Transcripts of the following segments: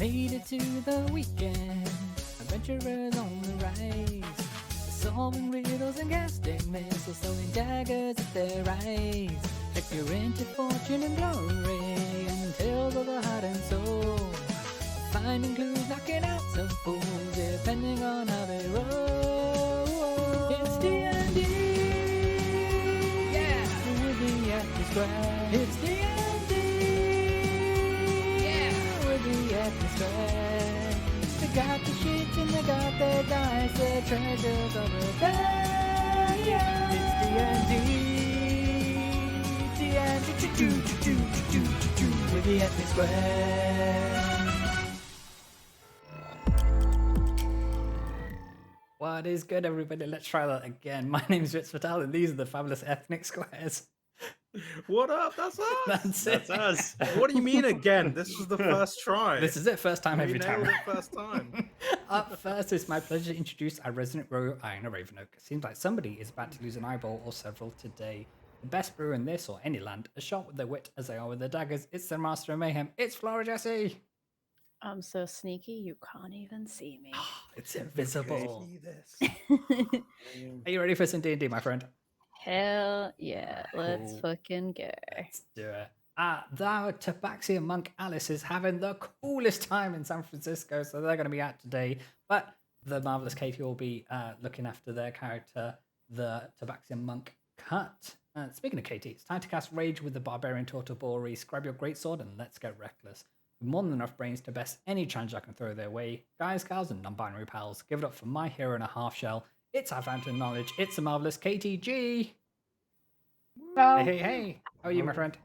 Made it to the weekend, adventurers on the rise, solving riddles and casting missiles, throwing daggers at their eyes. Check your into fortune and glory, and tales of the heart and soul. Finding clues, knocking out some fools, depending on how they roll. It's D&D, yeah, with the Epic Square. It's D&D, yeah, with the Epic Square. They got the sheets and they got the dice, the treasures of the day. Yeah. It's D&D, with the Epic Square. What is good, everybody? Let's try that again. My name is Ritz Fatal, and these are the fabulous ethnic squares. What up? That's us. That's us. What do you mean again? This was the first try. This is it, first time We every time. nailed it first time. Up first, it's my pleasure to introduce our resident row, Iona Ravenoak. It seems like somebody is about to lose an eyeball or several today. The best brewer in this or any land, as sharp with their wit as they are with their daggers. It's the master of mayhem. It's Flora Jessie. I'm so sneaky, you can't even see me. It's invisible. See this. Are you ready for some D&D, my friend? Hell yeah, let's Cool. fucking go. Let's do it. The Tabaxi monk Alice is having the coolest time in San Francisco, so they're going to be out today. But the marvelous Katie will be looking after their character, the Tabaxian monk Cut. Speaking of Katie, it's time to cast Rage with the Barbarian Tortobori. Grab your greatsword and let's get reckless. With more than enough brains to best any challenge I can throw their way. Guys, gals, and non-binary pals, give it up for my hero and a half shell. It's our fountain of knowledge. It's the marvelous Katie G. Hey. How are you, my friend?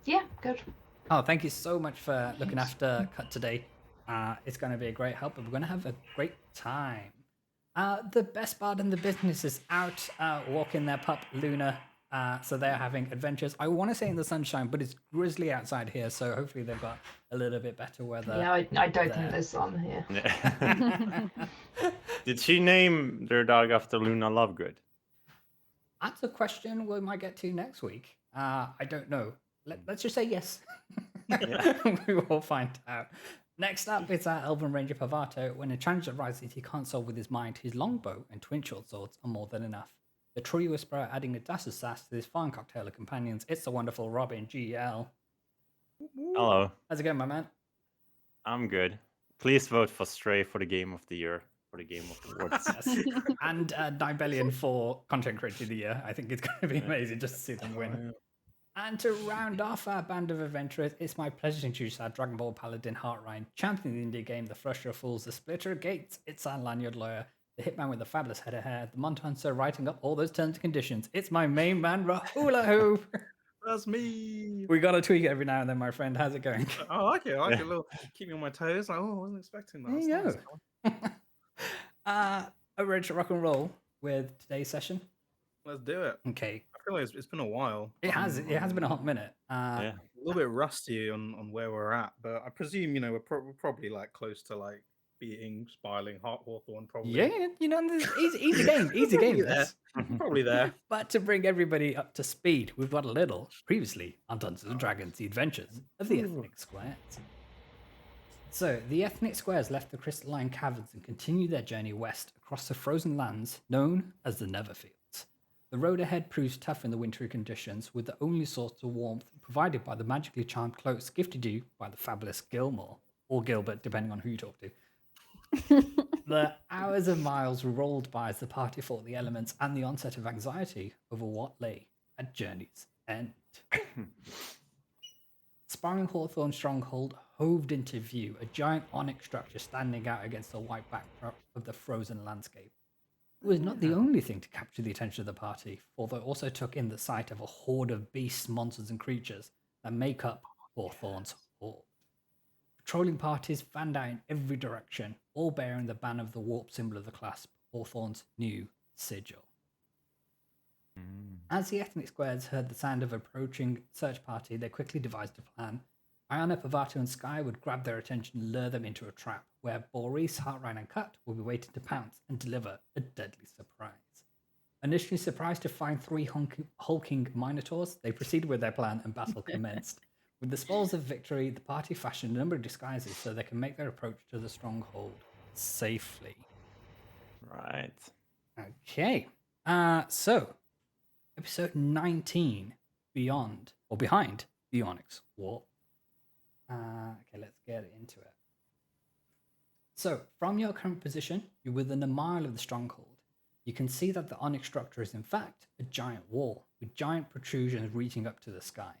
Yeah, good. Oh, thank you so much for looking after Cut today. It's going to be a great help, and we're going to have a great time. The best bard in the business is out walking their pup, Luna. So they're having adventures. I want to say in the sunshine, but it's grizzly outside here, so hopefully they've got a little bit better weather. Yeah, I don't think there's sun here. Did she name their dog after Luna Lovegood? That's a question we might get to next week. I don't know. Let's just say yes. We will find out. Next up, it's our Elven Ranger Pavato. When a challenge arises he can't solve with his mind, his longbow and twin short swords are more than enough. The Tree Whisperer adding a dash of sass to this fine cocktail of companions. It's the wonderful Robin GL. Hello, How's it going, my man? I'm good. Please vote for Stray for the Game of the Year, for the Game of the Awards. Yes. And Nibelian for Content Creator of the Year. I think it's going to be amazing just to see them win. And to round off our band of adventurers, it's my pleasure to introduce our Dragon Ball Paladin Heartrine, champion of the indie game, the Flusher of Fools, the Splitter of Gates. It's our Lanyard Lawyer, the hitman with the fabulous head of hair, the Montancer writing up all those terms and conditions. It's my main man, Rahula Hoo. That's me. We got to tweak it every now and then, my friend. How's it going? I like it. I like it. A little keep me on my toes. Like, oh, I wasn't expecting that. There you go. Are we ready to rock and roll with today's session? Let's do it. Okay. I feel like it's been a while. It has been a hot minute. Yeah. A little bit rusty on where we're at, but I presume we're probably like close to like beating Spireling Hawthorne. Probably. Yeah, this is easy game. Easy game. there. This. Probably there. But to bring everybody up to speed, we've got a little previously on Dungeons and Dragons: The Adventures of the Ethnic Squares. So, the Ethnic Squares left the crystalline caverns and continued their journey west across the frozen lands known as the Neverfields. The road ahead proves tough in the wintry conditions, with the only source of warmth provided by the magically charmed cloaks gifted you by the fabulous Gilmore, or Gilbert, depending on who you talk to. The hours of miles rolled by as the party fought the elements and the onset of anxiety over what lay at journey's end. Spireling Hawthorne stronghold hoved into view, a giant onyx structure standing out against the white backdrop of the frozen landscape. It was not the only thing to capture the attention of the party, for they also took in the sight of a horde of beasts, monsters, and creatures that make up Hawthorne's horde. Patrolling parties fanned out in every direction, all bearing the banner of the warp symbol of the clasp, Hawthorne's new sigil. As the ethnic squares heard the sound of approaching search party, they quickly devised a plan. Iona, Pavato, and Sky would grab their attention and lure them into a trap, where Boris, Heartrine, and Cut will be waiting to pounce and deliver a deadly surprise. Initially surprised to find three hulking minotaurs, they proceeded with their plan and battle commenced. With the spoils of victory, the party fashioned a number of disguises so they can make their approach to the stronghold safely. Right. Okay. So episode 19, Beyond or Behind the Onyx Wall. Okay, let's get into it. So, from your current position, you're within a mile of the stronghold. You can see that the Onyx structure is in fact a giant wall with giant protrusions reaching up to the sky.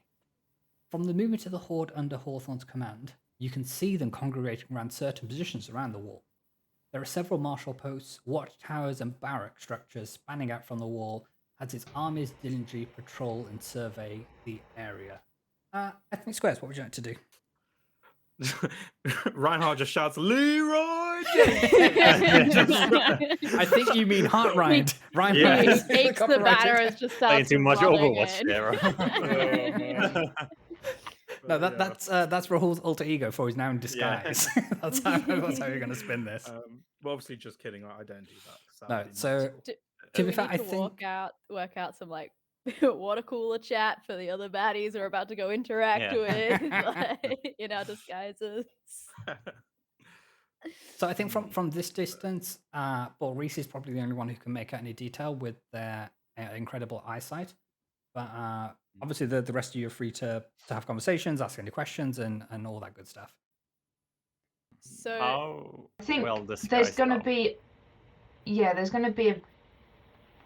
From the movement of the Horde under Hawthorne's command, you can see them congregating around certain positions around the wall. There are several marshal posts, watchtowers, and barrack structures spanning out from the wall as its armies diligently patrol and survey the area. Ethnic Squares, what would you like to do? Reinhardt just shouts, Leroy! I think you mean Heart Rind. Ryan Yeah. Rind He is takes the copyrighted. batter and just Playing starts too much running Overwatch in. there. No, that's Rahul's alter ego for he's now in disguise. that's how you're going to spin this. Well, obviously, just kidding. I don't do that. 'cause that No, would be so mental. to Do be we fair, need I to think work out some like water cooler chat for the other baddies we're about to go interact Yeah. with like, in our disguises. so. I think from this distance, Reese is probably the only one who can make out any detail with their incredible eyesight. But obviously, the rest of you are free to have conversations, ask any questions, and all that good stuff. So How I think well there's disguised going to are be, there's going to be a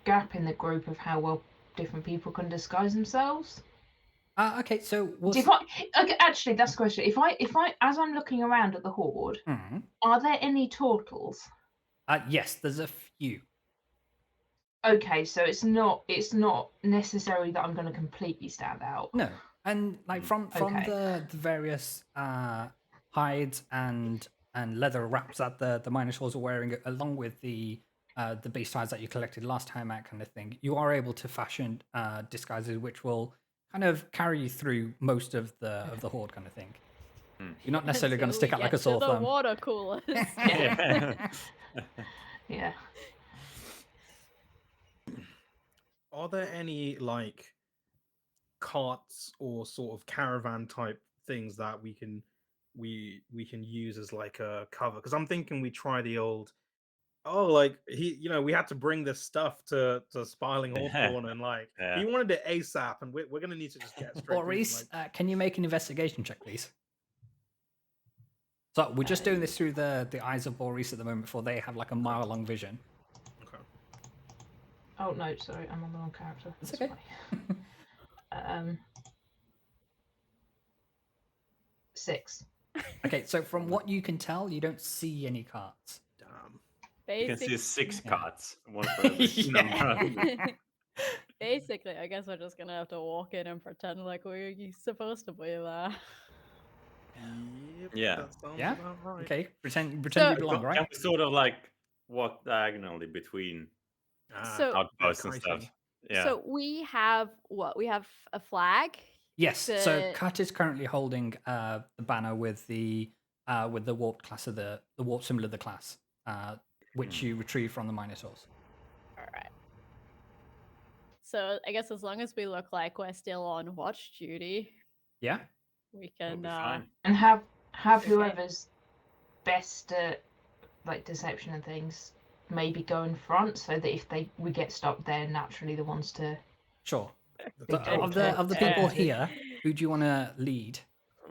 gap in the group of how well different people can disguise themselves. Okay, so we'll Okay, actually, that's the question. If I, as I'm looking around at the Horde, are there any turtles? yes, there's a few. Okay, so it's not necessary that I'm going to completely stand out. No, and like from Okay. the various hides and leather wraps that the Minotaurs are wearing, along with the beast hides that you collected last time out, kind of thing, you are able to fashion disguises which will kind of carry you through most of the Horde, kind of thing. You're not necessarily going to until stick we out like get a sore to the thumb. water coolers. Yeah. Are there any like carts or sort of caravan type things that we can use as like a cover? Because I'm thinking we try the old, we had to bring this stuff to Spireling Hawthorne, and like he wanted it ASAP, and we're gonna need to just get straight. Reese, can you make an investigation check, please? So we're just doing this through the eyes of Boris at the moment, before they have like a mile-long vision. Okay. Oh no, sorry, I'm on the wrong character. It's okay. Funny. 6. Okay, so from what you can tell, you don't see any carts. Damn. You can see Basic- 6 Yeah. cards, one for every number. Basically, I guess we're just gonna have to walk in and pretend like we're supposed to be there. Yep, Yeah. that sounds Yeah? about right. Okay, pretend So- you belong, Can right? we sort of like walk diagonally between So- outposts and stuff? kiting. Yeah. So we have what? We have a flag. Yes. So the- Kat is currently holding the banner with the warped class of the warp symbol of the class, which you retrieve from the Minotaurs. All right. So I guess as long as we look like we're still on watch duty, Yeah. we That'll can. be fine. And have Okay. whoever's best at like deception and things maybe go in front, so that if we get stopped, they're naturally the ones to. Sure. Big So of the people here, who do you want to lead?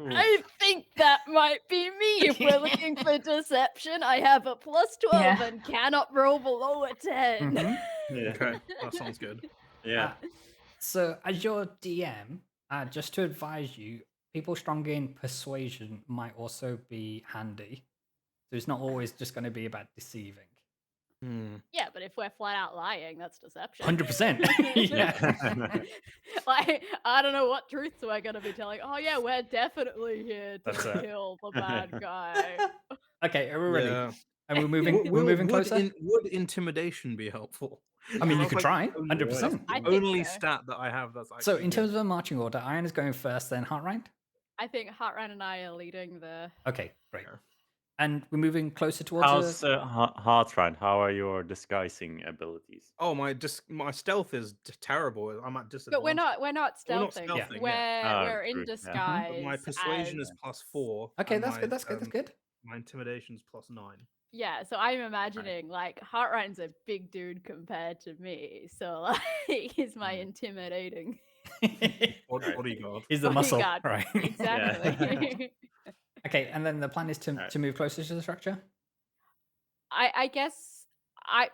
Ooh. I think that might be me. If we're looking for deception, I have a plus 12 Yeah. and cannot roll below a 10. Mhm. Yeah. Okay, that sounds good. Yeah. So as your DM, just to advise you, people strong in persuasion might also be handy. So it's not always just going to be about deceiving. Yeah, but if we're flat out lying, that's deception. 100%. Yeah. Like, I don't know what truths we're going to be telling. Oh, yeah, we're definitely here That's to it. kill the bad guy. Okay, are we ready? Yeah. And we're moving. We're Would- moving would closer. would intimidation be helpful? I mean, you That's could like try. the only- 100%. I that's the think only so. stat that I have that's actually So in terms good. of a marching order, Iron is going first, then Heartrind. I think Heartrun and I are leading the. Okay, great. Yeah. And we're moving closer towards How's Hearthride? How are your disguising abilities? Oh, my stealth is terrible. I'm at disadvantage. But we're not We're not stealthing. stealthing, We're yeah. we're in True, yeah. disguise. But my persuasion as... is +4. Okay, and that's my, good. That's good. That's good. My intimidation's +9. Yeah, so I'm imagining like Heartride's a big dude compared to me, so like he's my intimidating Right. Bodyguard. He's the muscle, bodyguard. right? Exactly. Okay, and then the plan is to Alright. to move closer to the structure. I guess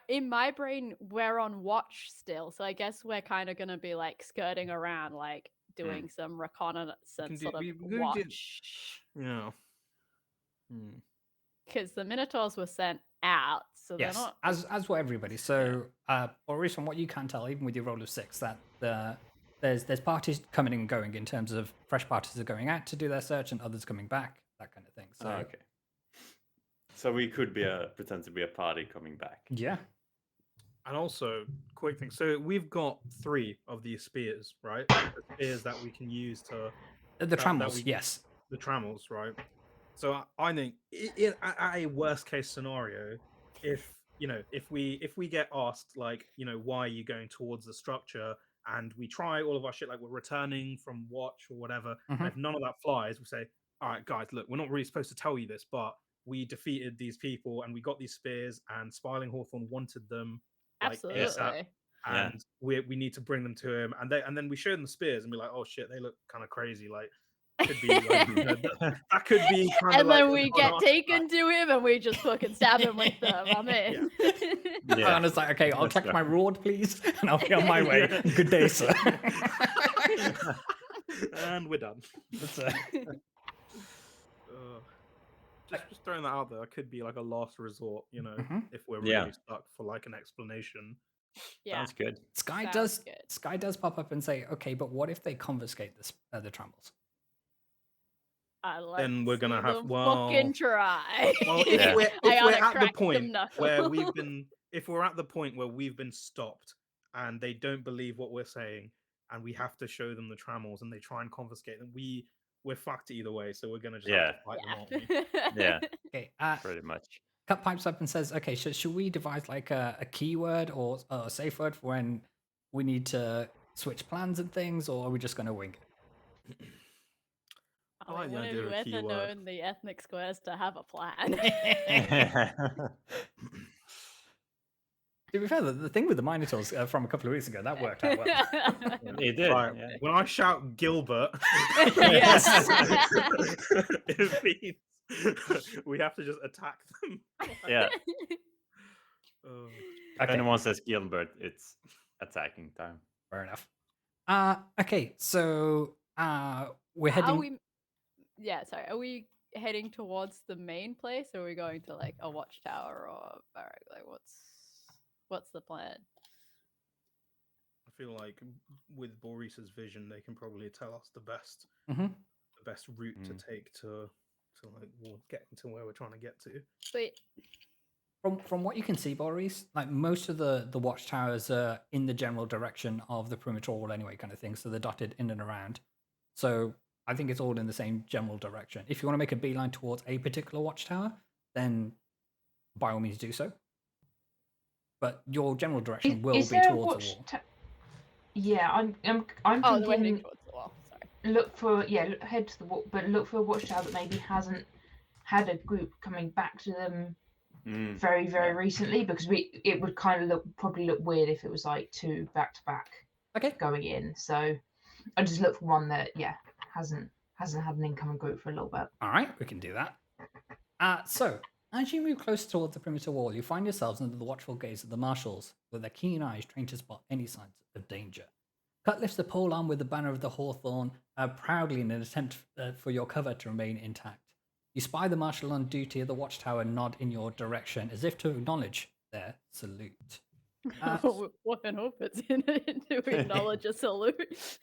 in my brain we're on watch still, so I guess we're kind of gonna be like skirting around, like doing some reconnaissance can do- sort of we could do- watch. Yeah. Hmm. Because the Minotaurs were sent out, so Yes, they're not. as were everybody. So, Boris, from what you can tell, even with your roll of 6, that there's parties coming and going in terms of fresh parties are going out to do their search and others coming back, that kind of thing. So, Okay. So we could pretend to be a party coming back. yeah. And also, quick thing. So we've got 3 of these spears, right? The spears that we can use to The that trammels, we- yes. the trammels, right? So I think at a worst case scenario, if we get asked like, why are you going towards the structure, and we try all of our shit, like we're returning from watch or whatever, and if none of that flies, we say, all right, guys, look, we're not really supposed to tell you this, but we defeated these people and we got these spears, and Spireling Hawthorne wanted them like Absolutely. ASAP, Yeah. and we need to bring them to him, and then we show them the spears and be like, oh shit, they look kind of crazy, like could be like, that could be kind of And like then we get taken to him and we just fucking stab him with them. I'm in. Yeah. And it's like, okay, I'll That's collect fair. my reward, please, and I'll be on my way. Good day, sir. And we're done. That's, Just throwing that out there, that could be like a last resort, if we're Yeah. really stuck for like an explanation. Yeah. Sounds good. Sky Sounds does pop up and say, okay, but what if they confiscate the trammels? Then we're gonna have fucking try. Well, Yeah. if I we're oughta at the crack point them knuckles. where we've been stopped and they don't believe what we're saying, and we have to show them the trammels and they try and confiscate them, we're fucked either way, so we're gonna just have to fight them, aren't we? Yeah, Okay, pretty much. Cut pipes up and says, okay, should we devise like a keyword or a safe word for when we need to switch plans and things, or are we just going to wing it? I like the when idea have of you a ever keyword. known the ethnic squares to have a plan? To be fair, the thing with the Minotaurs from a couple of weeks ago, that worked out well. It did. Right, Yeah. when I shout Gilbert, Yes. it means we have to just attack them. Yeah. Oh. If Okay, anyone says Gilbert, it's attacking time. fair enough. Okay, so we're heading. Yeah, sorry. Are we heading towards the main place, or are we going to like a watchtower or a barrack? Like, what's the plan? I feel like with Boris's vision, they can probably tell us the best route to take to like get to where we're trying to get to. Sweet. From what you can see, Boris, like most of the watchtowers are in the general direction of the perimeter wall anyway, kind of thing. So they're dotted in and around. So I think it's all in the same general direction. If you want to make a beeline towards a particular watchtower, then by all means do so. But your general direction will be Is there a towards the wall. Yeah, I'm Oh, they're heading thinking towards the wall. Sorry. head to the wall, but look for a watchtower that maybe hasn't had a group coming back to them very, very recently, because it would kind of probably look weird if it was like 2 back to back going in. So I just look for one that hasn't had an incoming group for a little bit. All right, we can do that. So as you move closer towards the perimeter wall, you find yourselves under the watchful gaze of the marshals, with their keen eyes trained to spot any signs of danger. Cut lifts the pole arm with the banner of the Hawthorne proudly in an attempt for your cover to remain intact. You spy the marshal on duty at the watchtower nod in your direction, as if to acknowledge their salute. What an hope it's in to acknowledge a salute.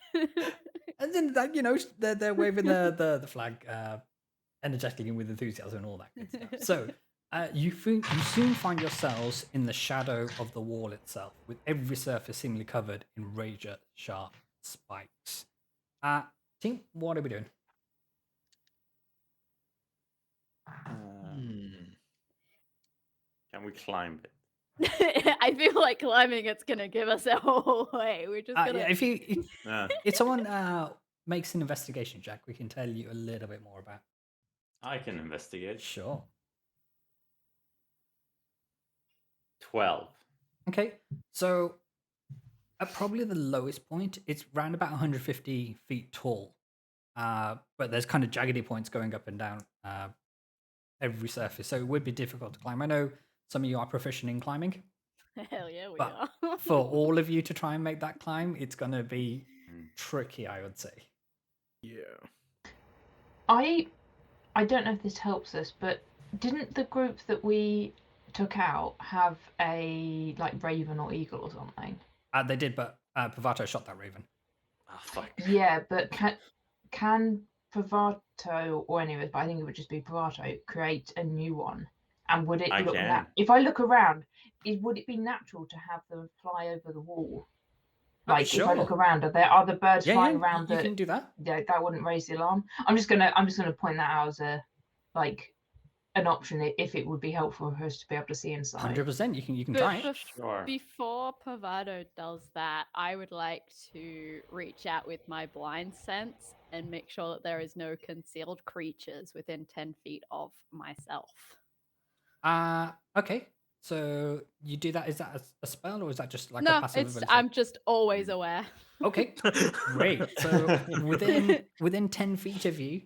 And then that, they're waving the flag energetically and with enthusiasm and all that good stuff. So you soon find yourselves in the shadow of the wall itself, with every surface seemingly covered in razor sharp spikes. Team, what are we doing? Can we climb it? I feel like climbing it's gonna give us a whole way. We're just gonna. Yeah, Yeah. if someone makes an investigation check, we can tell you a little bit more about. I can investigate. Sure. 12. Okay, so at probably the lowest point, it's round about 150 feet tall, but there's kind of jaggedy points going up and down every surface, so it would be difficult to climb. I know some of you are proficient in climbing, Hell yeah, we but are. for all of you to try and make that climb, it's going to be tricky, I would say. Yeah. I don't know if this helps us, but didn't the group that we took out have a like raven or eagle or something? They did, but Pavato shot that raven. Ah, fuck. Yeah, but can Pavato or any of us, but I think it would just be Pavato, create a new one? And would it I look can. if I look around, would it be natural to have them fly over the wall? Like if I look Sure. around, are the birds flying around? You can do that. Yeah, that wouldn't raise the alarm. I'm just gonna point that out as a an option if it would be helpful for us to be able to see inside. 100%. You can But try it. Sure. Before Pavado does that, I would like to reach out with my blind sense and make sure that there is no concealed creatures within 10 feet of myself. Okay. So you do that. Is that a spell or is that just like a No, passive it's ability? I'm just always aware. Okay, great. So within 10 feet of you,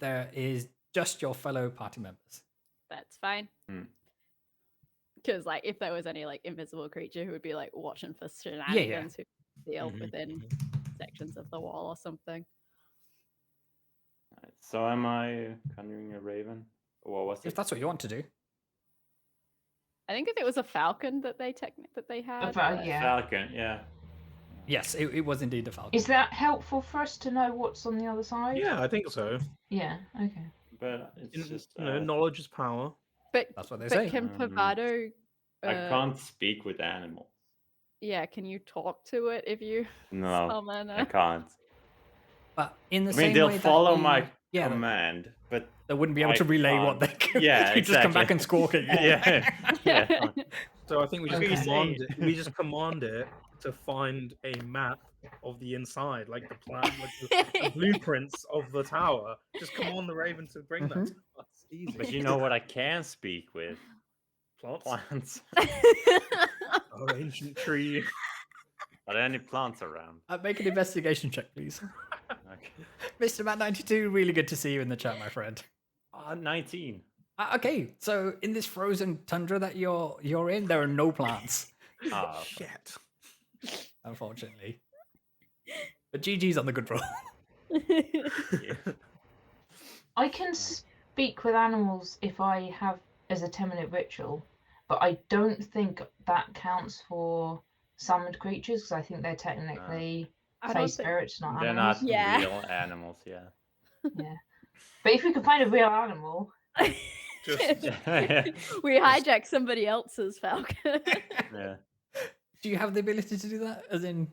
there is just your fellow party members. That's fine. Because like if there was any like invisible creature who would be like watching for shenanigans who concealed within sections of the wall or something. Right, so am I conjuring a raven? Or what was it? If that's what you want to do. I think if it was a falcon that they had. Yeah. Falcon, yeah. Yes, it was indeed a falcon. Is that helpful for us to know what's on the other side? Yeah, I think so. Yeah. Okay. But it's just knowledge is power. But that's what they say. Can Pavado? I can't speak with animals. Yeah, can you talk to it if you No, summon I it? can't. But in the I same mean, they'll way follow that you, my yeah, command, but they wouldn't be able I to relay what they can't. can. Yeah, you just come back exactly. and squawk at you. yeah. So I think we just Okay. command it. We just command it to find a map of the inside, like the plan, like the blueprints of the tower. Just command the raven to bring that to us. Easy. But you know what I can speak with? Plants. Plants. Our ancient tree. Are there any plants around? Make an investigation check, please. Okay. Mr. Matt92, really good to see you in the chat, my friend. 19. Okay, so in this frozen tundra that you're in, there are no plants, Ah, Shit. unfortunately. But GG's on the good roll. yeah. I can speak with animals if I have as a 10-minute ritual, but I don't think that counts for summoned creatures because I think they're technically I don't fey think- spirits, not They're animals. not Yeah. real animals, yeah. Yeah. But if we can find a real animal, We hijack somebody else's falcon. yeah. Do you have the ability to do that? As in,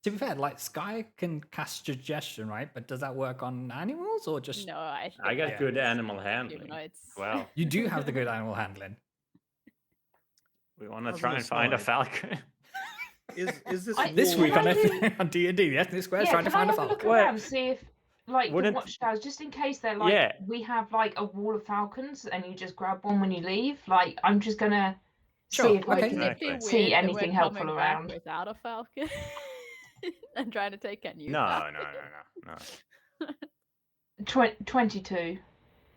to be fair, like Sky can cast suggestion, right? But does that work on animals or just? No, I I got Yeah. good animal handling. humanoids. Wow. You do have the good animal handling. We want to How's try the and find a slide? falcon. Is this This wall- week on Can I on D&D, the Ethnic Square is yeah, trying to can I find a have a look falcon. Well, around, see if like the wouldn't- watchtowers, just in case they're like Yeah. we have like a wall of falcons and you just grab one when you leave. Like I'm just gonna Sure, see if I okay. can It'd be Exactly. see weird that anything we're helpful coming back around. without a falcon and trying to take a new No, falcon. no. 22.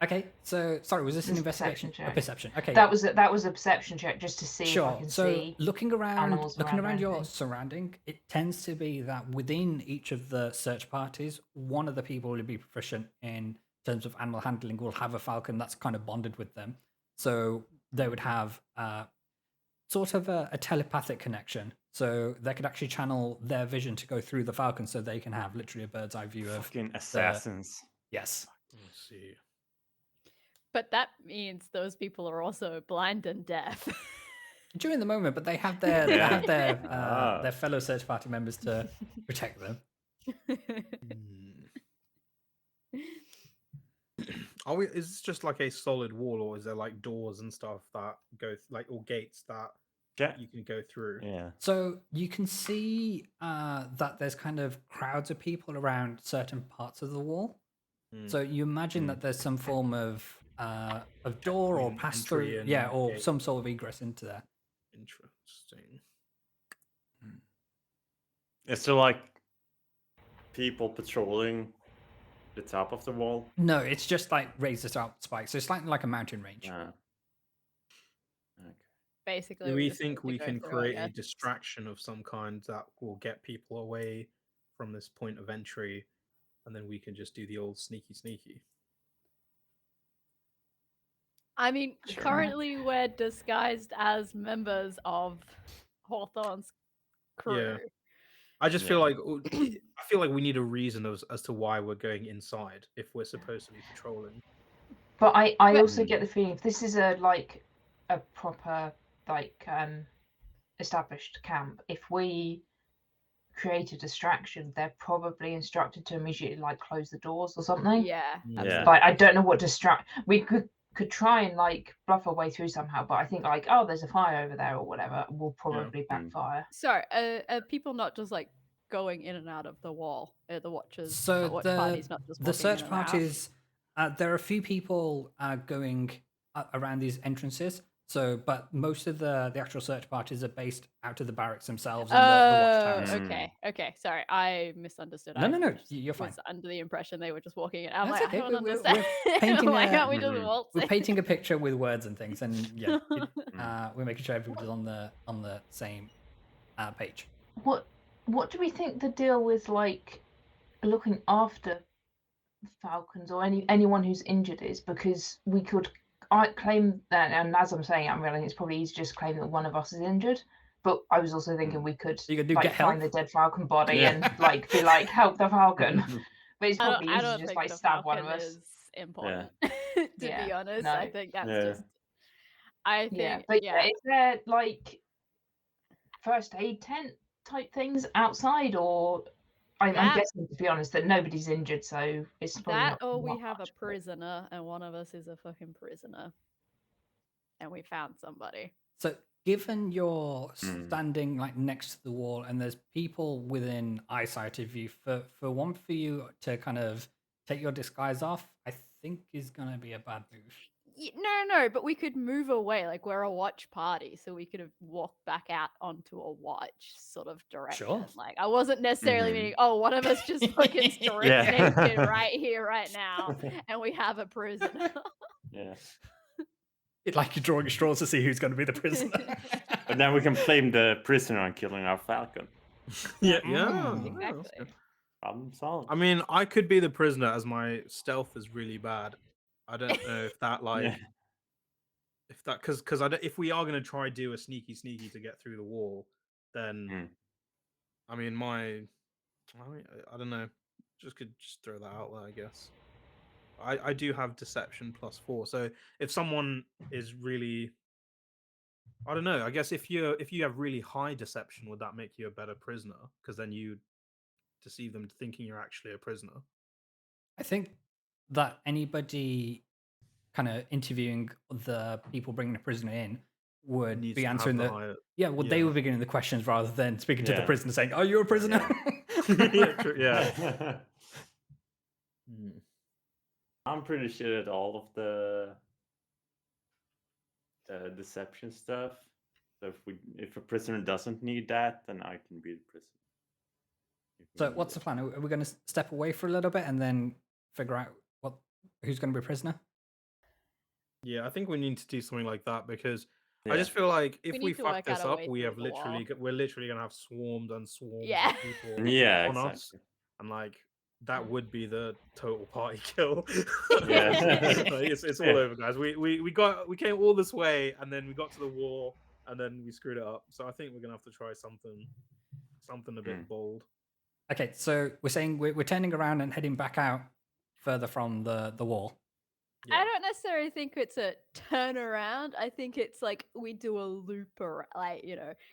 Okay, so sorry, was this an This is investigation? perception A check. perception. Okay. That was a perception check just to see if I Sure. can So see. looking around animals around or your anything. surrounding, it tends to be that within each of the search parties, one of the people will be proficient in terms of animal handling will have a falcon that's kind of bonded with them. So they would have sort of a telepathic connection. So they could actually channel their vision to go through the falcon so they can have literally a bird's eye view of Fucking assassins. yes. Let's see. But that means those people are also blind and deaf. During the moment, but they have their they Yeah. have their Ah. their fellow search party members to protect them. Is this just like a solid wall, or is there like doors and stuff that go like or gates that Yeah. you can go through? Yeah. So you can see that there's kind of crowds of people around certain parts of the wall. Hmm. So you imagine that there's some form of door or Between pass entry through, and yeah, or gate. some sort of egress into there. Interesting. Is there like people patrolling the top of the wall? No, it's just like razor sharp spikes. So it's like a mountain range. Yeah. Okay. Basically, Do we just think need to we go can through, I create a guess. distraction of some kind that will get people away from this point of entry, and then we can just do the old sneaky? I mean, Sure. currently we're disguised as members of Hawthorne's crew. I just feel Yeah. like I feel like we need a reason as to why we're going inside if we're supposed to be patrolling. But I But- also get the feeling if this is a proper established camp, if we create a distraction, they're probably instructed to immediately like close the doors or something. Yeah, Yeah. absolutely. Like I don't know what we could try and like bluff our way through somehow, but I think like, oh, there's a fire over there or whatever will probably backfire. So, are people not just like going in and out of the wall? The watchers, So watch parties, not just the walking search in and out? parties, there are a few people going around these entrances. So, but most of the actual search parties are based out of the barracks themselves and the watchtowers. Okay. Sorry, I misunderstood. No, I no, just you're fine. was under the impression they were just walking in. I'm That's like, okay. I don't We're understand. painting Why a- can't we just waltz We're in? painting a picture with words and things, and yeah, we're making sure everybody's on the same page. What do we think the deal with like looking after Falcons or anyone who's injured is? Because we could claim that, and as I'm saying, I'm realizing it's probably easy to just claim that one of us is injured. But I was also thinking we could You could do like get find the help. dead Falcon body Yeah. and like be like help the Falcon. But it's I probably easy to don't just think like the stab one Falcon of us. is important. To be Yeah, honest, no. I think that's Yeah. just. I Yeah, think but yeah, is there like first aid tent type things outside, or I'm That- guessing to be honest that nobody's injured, so it's probably that not. or we not have a much, but- prisoner, and one of us is a fucking prisoner, and we found somebody. So, given you're standing like next to the wall and there's people within eyesight of you, for you to kind of take your disguise off, I think is gonna be a bad move. No, but we could move away. Like we're a watch party, so we could have walked back out onto a watch sort of direction. Sure. Like I wasn't necessarily meaning, oh, one of us just fucking stripped Yeah. naked right here, right now, and we have a prisoner. Yeah. It's like you're drawing straws to see who's going to be the prisoner. But then we can blame the prisoner on killing our falcon. Yeah. Exactly. Problem solved. I mean, I could be the prisoner as my stealth is really bad. I don't know if that like Yeah. if that because if we are gonna try do a sneaky to get through the wall, then I mean I don't know. Could throw that out there, I guess. I do have deception +4, so if someone is really, I don't know. I guess if you have really high deception, would that make you a better prisoner? Because then you deceive them thinking you're actually a prisoner. I think that anybody kind of interviewing the people bringing the prisoner in would Needs be to have answering the the higher- yeah. Well, they yeah. would be getting the questions rather than speaking to the Yeah. prisoner saying, "Are you a prisoner?" Yeah, true, yeah. I'm pretty sure that all of the deception stuff. So if a prisoner doesn't need that, then I can be the prisoner. So, what's the plan? Are we going to step away for a little bit and then figure out who's going to be a prisoner? Yeah, I think we need to do something like that because I Yeah. just feel like if We we need to fuck work this out a up, way we through have the wall. we're literally gonna have swarms and swarms Yeah. of people Yeah, on us, exactly. and like that would be the total party kill. Yeah. Like, it's all over, guys. We came all this way, and then we got to the wall, and then we screwed it up. So I think we're gonna have to try something a bit bold. Okay, so we're saying we're turning around and heading back out further from the wall. I don't necessarily think it's a turnaround. I think it's like we do a loop, like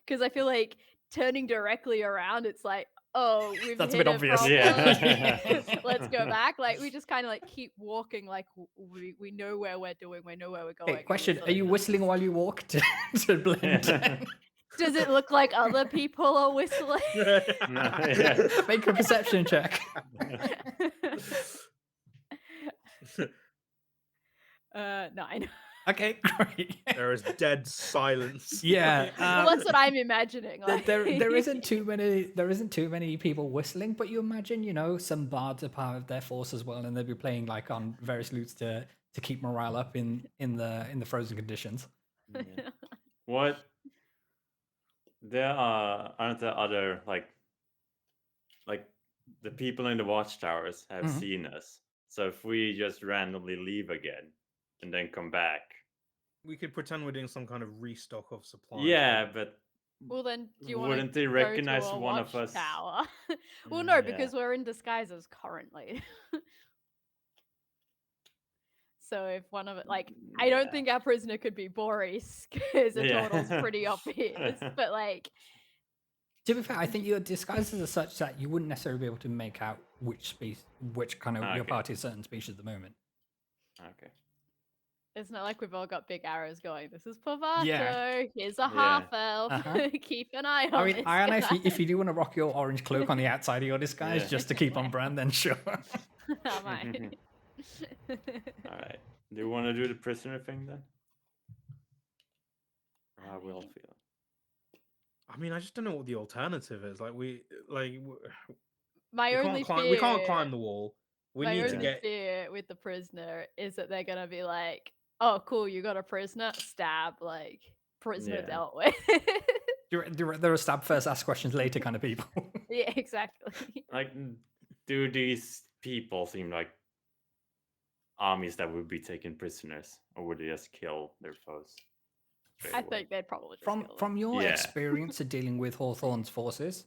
because I feel like turning directly around, it's like, oh, we've That's a hit bit a obvious. problem. Yeah. Let's go back. Like we just kind of like keep walking. Like we know where we're doing. We know where we're going. Okay, and question: we're are sort you of whistling just- while you walk to blend in? Does it look like other people are whistling? Yeah. Make a perception check. 9. Okay, great. There is dead silence. Yeah, Well, that's what I'm imagining. there isn't too many people whistling, but you imagine, some bards are part of their force as well, and they'll be playing like on various lutes to keep morale up in the frozen conditions. Yeah. What? Aren't there other like the people in the watchtowers have Mhm. seen us. So if we just randomly leave again and then come back, We could pretend we're doing some kind of restock of supplies. yeah, but Well, then do you want wouldn't they to recognize go to a one of us? watchtower? Well, Mm, no, yeah. because we're in disguises currently. So if one of it, like, I don't Yeah. think our prisoner could be Boris because the Yeah. total's pretty obvious. But like, To be fair, I think your disguises are such that you wouldn't necessarily be able to make out which kind of your Okay. party is certain species at the moment. Okay. it's not like we've all got big arrows going. This is Pavato. Yeah. Here's a Yeah. half elf. Uh-huh. Keep an eye on I mean, this Ayana, guy. if you do want to rock your orange cloak on the outside of your disguise Yeah. just to keep on brand, then sure. I might. All right. Do you want to do the prisoner thing then? Or how we all feel? I mean, I just don't know what the alternative is. Like My only fear, we can't climb the wall. We my need to only get. fear with the prisoner is that they're gonna be like, "Oh, cool, you got a prisoner. Stab, like prisoner Yeah. dealt with." There are stab first, ask questions later kind of people. Yeah, exactly. Like, do these people seem like armies that would be taken prisoners, or would they just kill their foes? straight I away? think they'd probably just From kill them. from your Yeah. experience of dealing with Hawthorne's forces,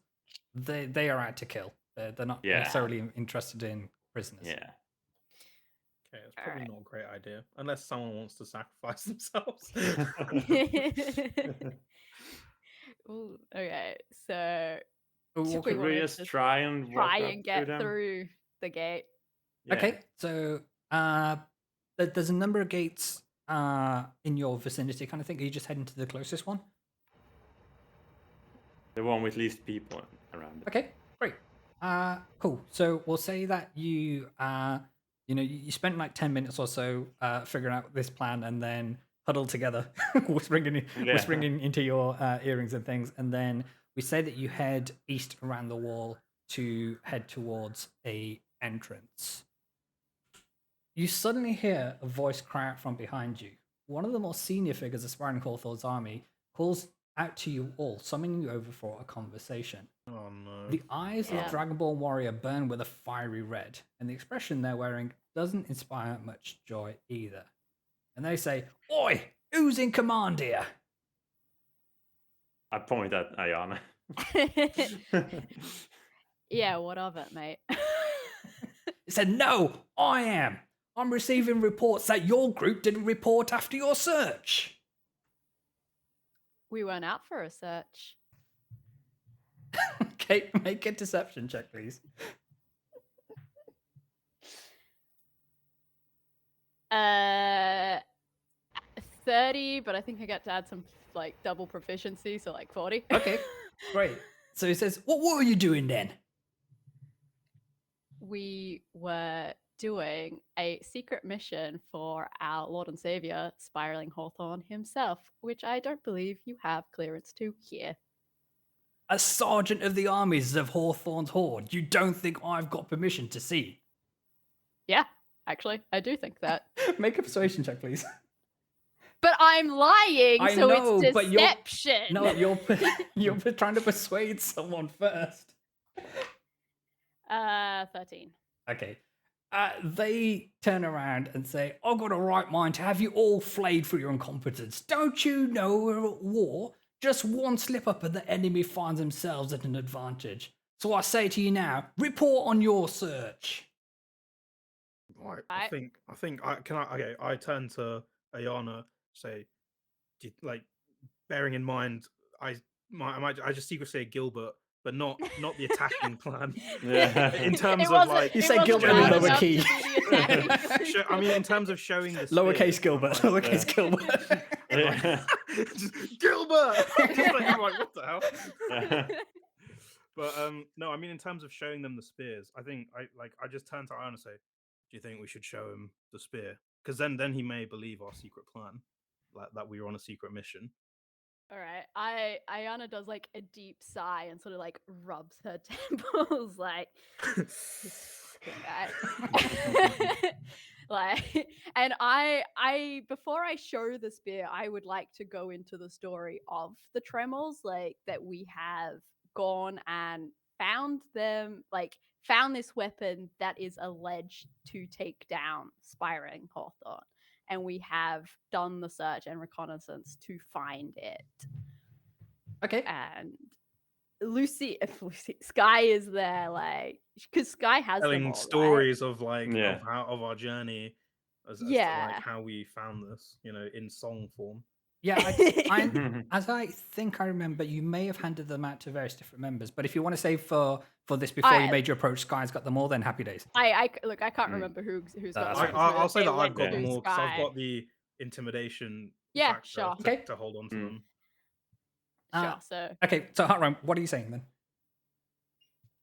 they are out to kill. They're not Yeah. necessarily interested in prisoners. Yeah. Okay, it's probably Alright. not a great idea unless someone wants to sacrifice themselves. Ooh, okay, so Ooh, Should okay. we Could wanna we just just try and walk try up and to get them? through the gate. Yeah. Okay, so there's a number of gates in your vicinity kind of thing. Are you just heading to the closest one? The one with least people around it. Okay, great. Cool. So we'll say that you you spent like 10 minutes or so figuring out this plan, and then huddled together, whispering into your earrings and things, and then we say that you head east around the wall to head towards a entrance. You suddenly hear a voice cry out from behind you. One of the more senior figures of Spireling Hawthorne's army calls out to you all, summoning you over for a conversation. Oh no. The eyes of Yeah. the Dragonborn warrior burn with a fiery red, and the expression they're wearing doesn't inspire much joy either. And they say, "Oi, who's in command here?" I point at Ayana. Yeah, what of it, mate? He said, "No, I am. I'm receiving reports that your group didn't report after your search." We went out for a search. Okay, make a deception check, please. 30, but I think I got to add some like double proficiency, so like 40. Okay, great. So he says, "What were you doing then?" We were doing a secret mission for our Lord and Savior, Spireling Hawthorne himself, which I don't believe you have clearance to here. As sergeant of the armies of Hawthorne's horde, you don't think I've got permission to see? Yeah, actually, I do think that. Make a persuasion check, please. But I'm lying, I so know, it's but you're- deception. No, you're trying to persuade someone first. 13. Okay. They turn around and say, "I've got a right mind to have you all flayed for your incompetence. Don't you know we're at war? Just one slip up and the enemy finds themselves at an advantage. So I say to you now, report on your search." Right. I turn to Ayana, say, like, bearing in mind, I just secretly say Gilbert, but not the attacking plan. Yeah. In terms It of wasn't- like, You it say wasn't Gilbert in hard lower enough key. to be the attacking. I mean, in terms of showing the Lowercase spears, Gilbert. I'm like, Lowercase Gilbert. Yeah. just, Gilbert. Just like, I'm like, what the hell? But no, I mean, in terms of showing them the spears, I think I just turned to Ion and say, "Do you think we should show him the spear? Because then he may believe our secret plan, like that we were on a secret mission." All right. Ayana does like a deep sigh and sort of like rubs her temples like this fucking guy. Like, and I before I show the spear, I would like to go into the story of the Tremors, like that we have gone and found them, like found this weapon that is alleged to take down Spireling Hawthorne. And we have done the search and reconnaissance to find it. Okay. And Sky is there, like, because Sky has them Telling all, right? stories of like Yeah. of our journey, as to Yeah. like how we found this, in song form. Yeah, as I think I remember, you may have handed them out to various different members. But if you want to save for this before you made your approach, Sky's got them all. Then happy days. I can't remember who's got That's the fine. ones, I'll but say they that I've went got through them all because I've Sky. got the intimidation Yeah, factor sure. to, Okay. to hold on to Mm. them. Sure, so Okay, so Heartworm, what are you saying then?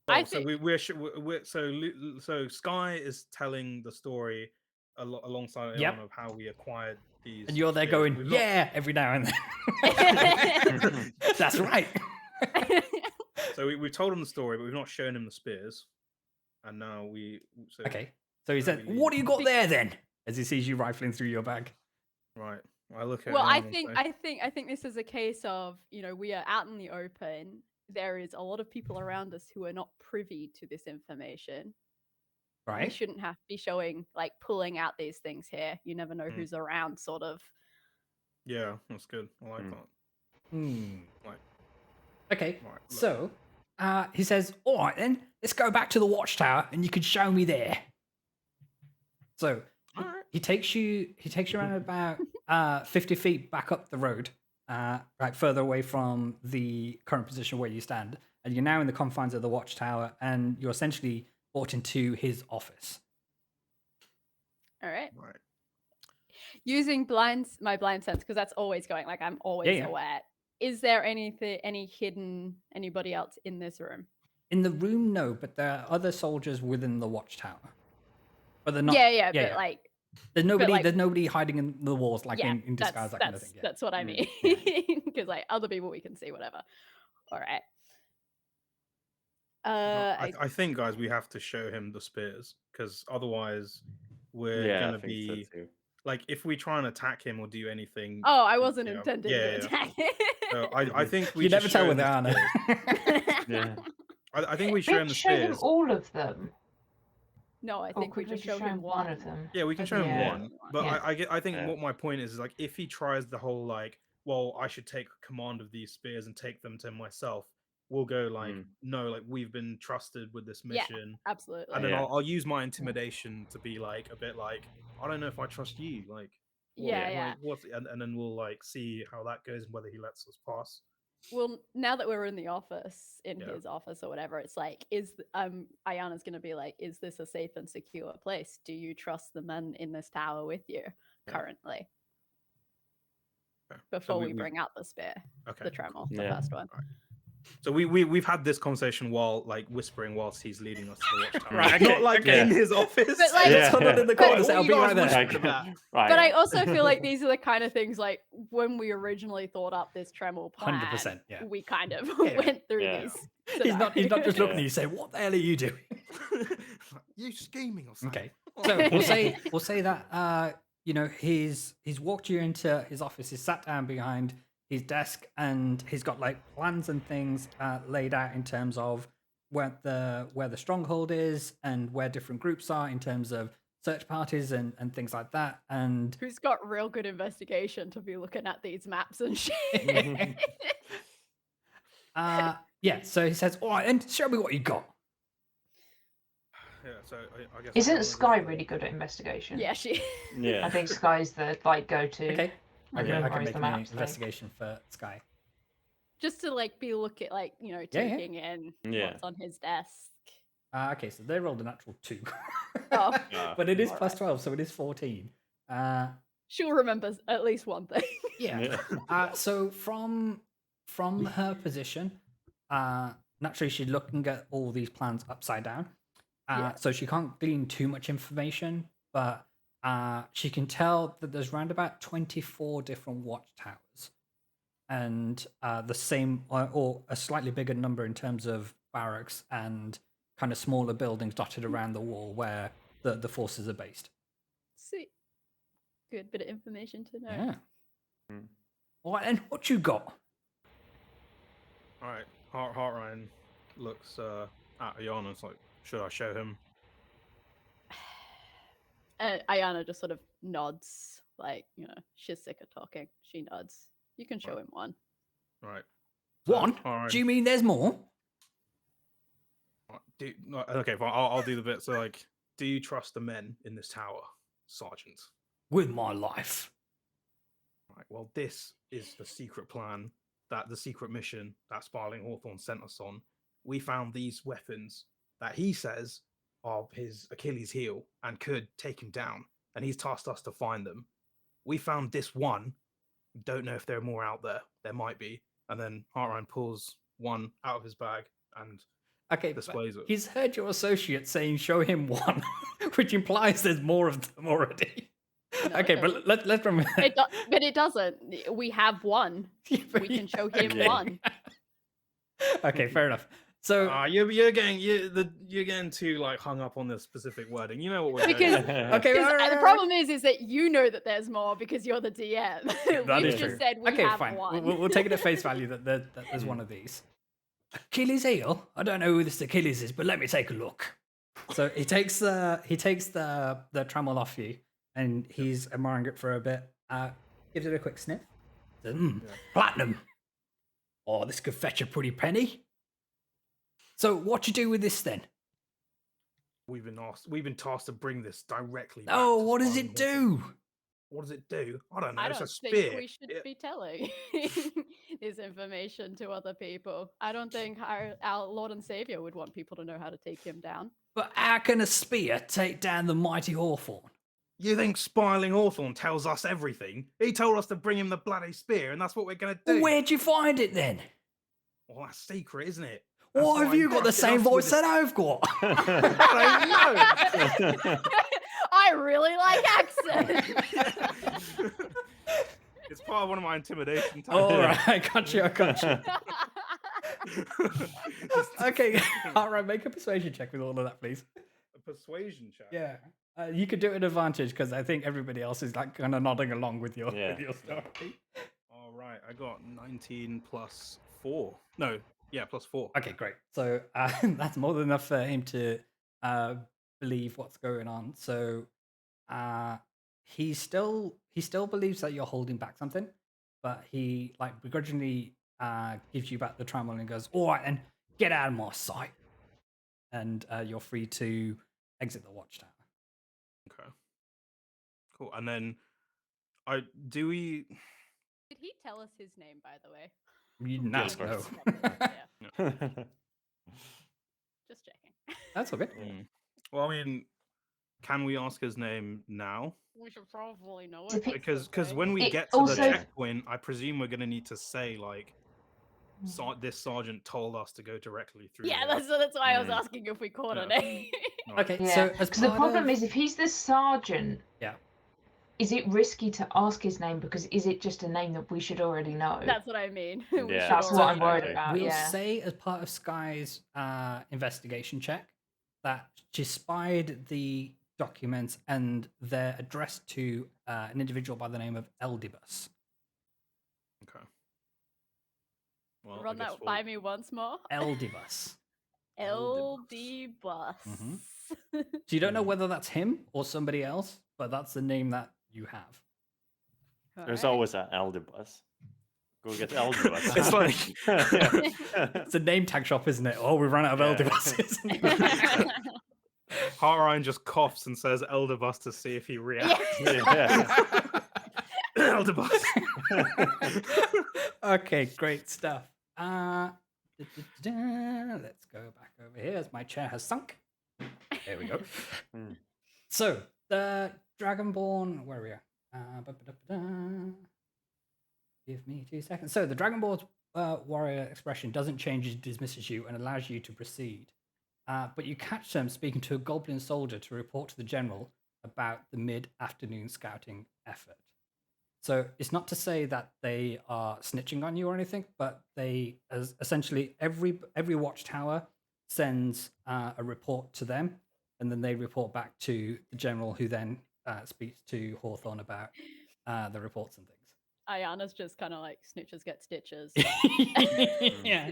I So think- so Sky is telling the story alongside Yep. Ion of how we acquired these. And you're there spears. going, We've not- yeah, every now and then. That's right. So we've told him the story, but we've not shown him the spears. And now we. So, Okay, so he said, we leave. what do you got there then? As he sees you rifling through your bag. Right. I look at. well, I Ion and think say, this is a case of, we are out in the open. There is a lot of people around us who are not privy to this information. We Right? shouldn't have to be showing, like, pulling out these things here. You never know who's around, sort of. Yeah, that's good. I like that. Right. Okay, Right, look. so he says, all right then, let's go back to the watchtower and you can show me there. So Alright. he takes you around about 50 feet back up the road, right further away from the current position where you stand. And you're now in the confines of the watchtower and you're essentially brought into his office. All right. Right. Using my blind sense, because that's always going, like, I'm always Yeah. aware. Is there anybody else in this room? In the room, no, but there are other soldiers within the watchtower. But they're not. Yeah, but like, there's nobody. like- There's nobody hiding in the walls, like yeah, in disguise, that kind of thing. Yeah. That's what I mean. Because like other people we can see, whatever. All right. I think, guys, we have to show him the spears because otherwise we're Yeah, gonna I think so be too. like, if we try and attack him or do anything. Oh, I wasn't Yeah, intending yeah, to yeah. attack. So I think we You never just tell show with him the Anna. spears. Yeah. I think we show We him the show him spears. all of them. No, I Or think we could we just just show him one of them? Yeah, we can I show him think one. one. But Yeah. I think Yeah. what my point is like, if he tries the whole like, well, I should take command of these spears and take them to myself, we'll go like, no, like we've been trusted with this Yeah. mission. Absolutely. And then Yeah. I'll use my intimidation to be like a bit like, I don't know if I trust you. Like, Yeah. and then we'll like see how that goes and whether he lets us pass. Well, now that we're in the office, in Yeah. his office or whatever, it's like, Ayana's gonna be like, is this a safe and secure place? Do you trust the men in this tower with you currently? Okay. So Before we we- bring out the spear, Okay. the Tremor, the Yeah. first one. So we've had this conversation while like whispering whilst he's leading us to the watchtower. Right, Not okay, like okay. in his office. But, like- Just hold on in the corner, What so I'll you be guys right there. whispering about? Right. But I also feel like these are the kind of things, like, when we originally thought up this Tremor plan, 100%, yeah. we kind of Yeah. went through Yeah. these. He's not just scenarios. looking at you saying, what the hell are you doing? You scheming or something? Okay. So we'll say that he's walked you into his office, he's sat down behind his desk, and he's got like plans and things laid out in terms of where the stronghold is and where different groups are in terms of search parties and things like that. And Who's got real good investigation to be looking at these maps and shit? so he says, all right, then show me what you got. Yeah. So I guess. Isn't Sky really good at investigation? Yeah, she. Yeah. I think Sky's the like go-to. Okay. I I can memorize make the an maps, like. investigation for Sky. Just to like be looking like, Yeah. taking in Yeah. what's on his desk. Okay, so they rolled a natural 2. Oh. But it is Alright. plus 12, so it is 14. She'll remember at least one thing. Yeah. So from her position, naturally she's looking at all these plans upside down. Yeah. So she can't glean too much information, but she can tell that there's around about 24 different watchtowers, and the same or a slightly bigger number in terms of barracks and kind of smaller buildings dotted around the wall where the forces are based. See. Good bit of information to know. Yeah. Mm. All right, and what you got? All right, Heartryan looks at Ayana and is like, should I show him? Ayana just sort of nods, like, she's sick of talking. She nods. You can show him one. All right. One? Heartryan- Do you mean there's more? Okay, fine. I'll do the bit. So, like, do you trust the men in this tower, Sergeant? With my life. Right. Well, this is the secret plan, the secret mission that Spireling Hawthorne sent us on. We found these weapons that he says are his Achilles heel and could take him down, and he's tasked us to find them. We found this one. Don't know if there are more out there. There might be. And then Heartryan pulls one out of his bag and Okay, but displays it. he's heard your associate saying show him one, which implies there's more of them already. No, Okay, it but let's remember. but it doesn't. We have one. We can show him okay. one. Okay, fair enough. So You're getting too like hung up on the specific wording. You know what we're Because- doing. okay, Because the problem is that you know that there's more because you're the DM. That We've is just true. said we Okay, have fine. one. We'll take it at face value that there's one of these. Achilles heel? I don't know who this Achilles is, but let me take a look. So he takes the trammel off you, and he's admiring it for a bit. Gives it a quick sniff. Says, platinum. Oh, this could fetch a pretty penny. So what you do with this then? We've been tasked to bring this directly. back Oh, to what does Spireling it Hawthorne. do? What does it do? I don't know. I It's a don't spear. think we should Yeah. be telling this information to other people. I don't think our Lord and Savior would want people to know how to take him down. But how can a spear take down the mighty Hawthorne? You think Spireling Hawthorne tells us everything? He told us to bring him the bloody spear, and that's what we're gonna do. Where'd you find it then? Well, that's secret, isn't it? Why have you got the same voice that I've got? I don't know. I really like accents. It's part of one of my intimidation tactics. All right, I got you. Okay, all right, make a persuasion check with all of that, please. A persuasion check. Yeah, you could do it at advantage because I think everybody else is like kind of nodding along with your Yeah. story. All right, I got 19 plus 4. No, yeah, plus 4. Okay, great. So that's more than enough for him to believe what's going on. So he still believes that you're holding back something, but he like begrudgingly gives you back the trammel and goes, "All right, then get out of my sight," and you're free to exit the watchtower. Okay. Cool. And then Did he tell us his name, by the way? You didn't ask, no. Yeah, just checking. That's okay. Well, I mean, can we ask his name now? We should probably know Dep- it. Because when we It get to the also- checkpoint, I presume we're gonna need to say like, this sergeant told us to go directly through. Yeah, there." that's why I was Mm. asking if we caught a Yeah. name. Okay, Yeah, so as because the part problem of- is if he's the sergeant, Yeah. is it risky to ask his name because is it just a name that we should already know? That's what I mean. Yeah. That's what I'm worried Exactly. about. We'll Yeah. say as part of Sky's investigation check that she spied the documents and they're addressed to an individual by the name of Eldibus. Okay. Well, Run I guess that by me once more. Eldibus. LD bus. Mhm. So you don't know whether that's him or somebody else, but that's the name that you have. There's Alright. always an elder bus. Go get elder bus. It's like It's a name tag shop, isn't it? Oh, we ran out of Yeah. Eldibuses. Heartryan just coughs and says Elderbus to see if he reacts. Yeah. Elderbus. Okay, great stuff. Let's go back over here as my chair has sunk. There we go. Hmm. So the Dragonborn warrior. Ba-ba-da-ba-da. Give me 2 seconds. So the Dragonborn warrior expression doesn't change; it dismisses you and allows you to proceed. But you catch them speaking to a goblin soldier to report to the general about the mid-afternoon scouting effort. So it's not to say that they are snitching on you or anything, but they essentially every watchtower sends a report to them, and then they report back to the general, who then speaks to Hawthorne about the reports and things. Ayana's just kind of like snitches get stitches. Yeah.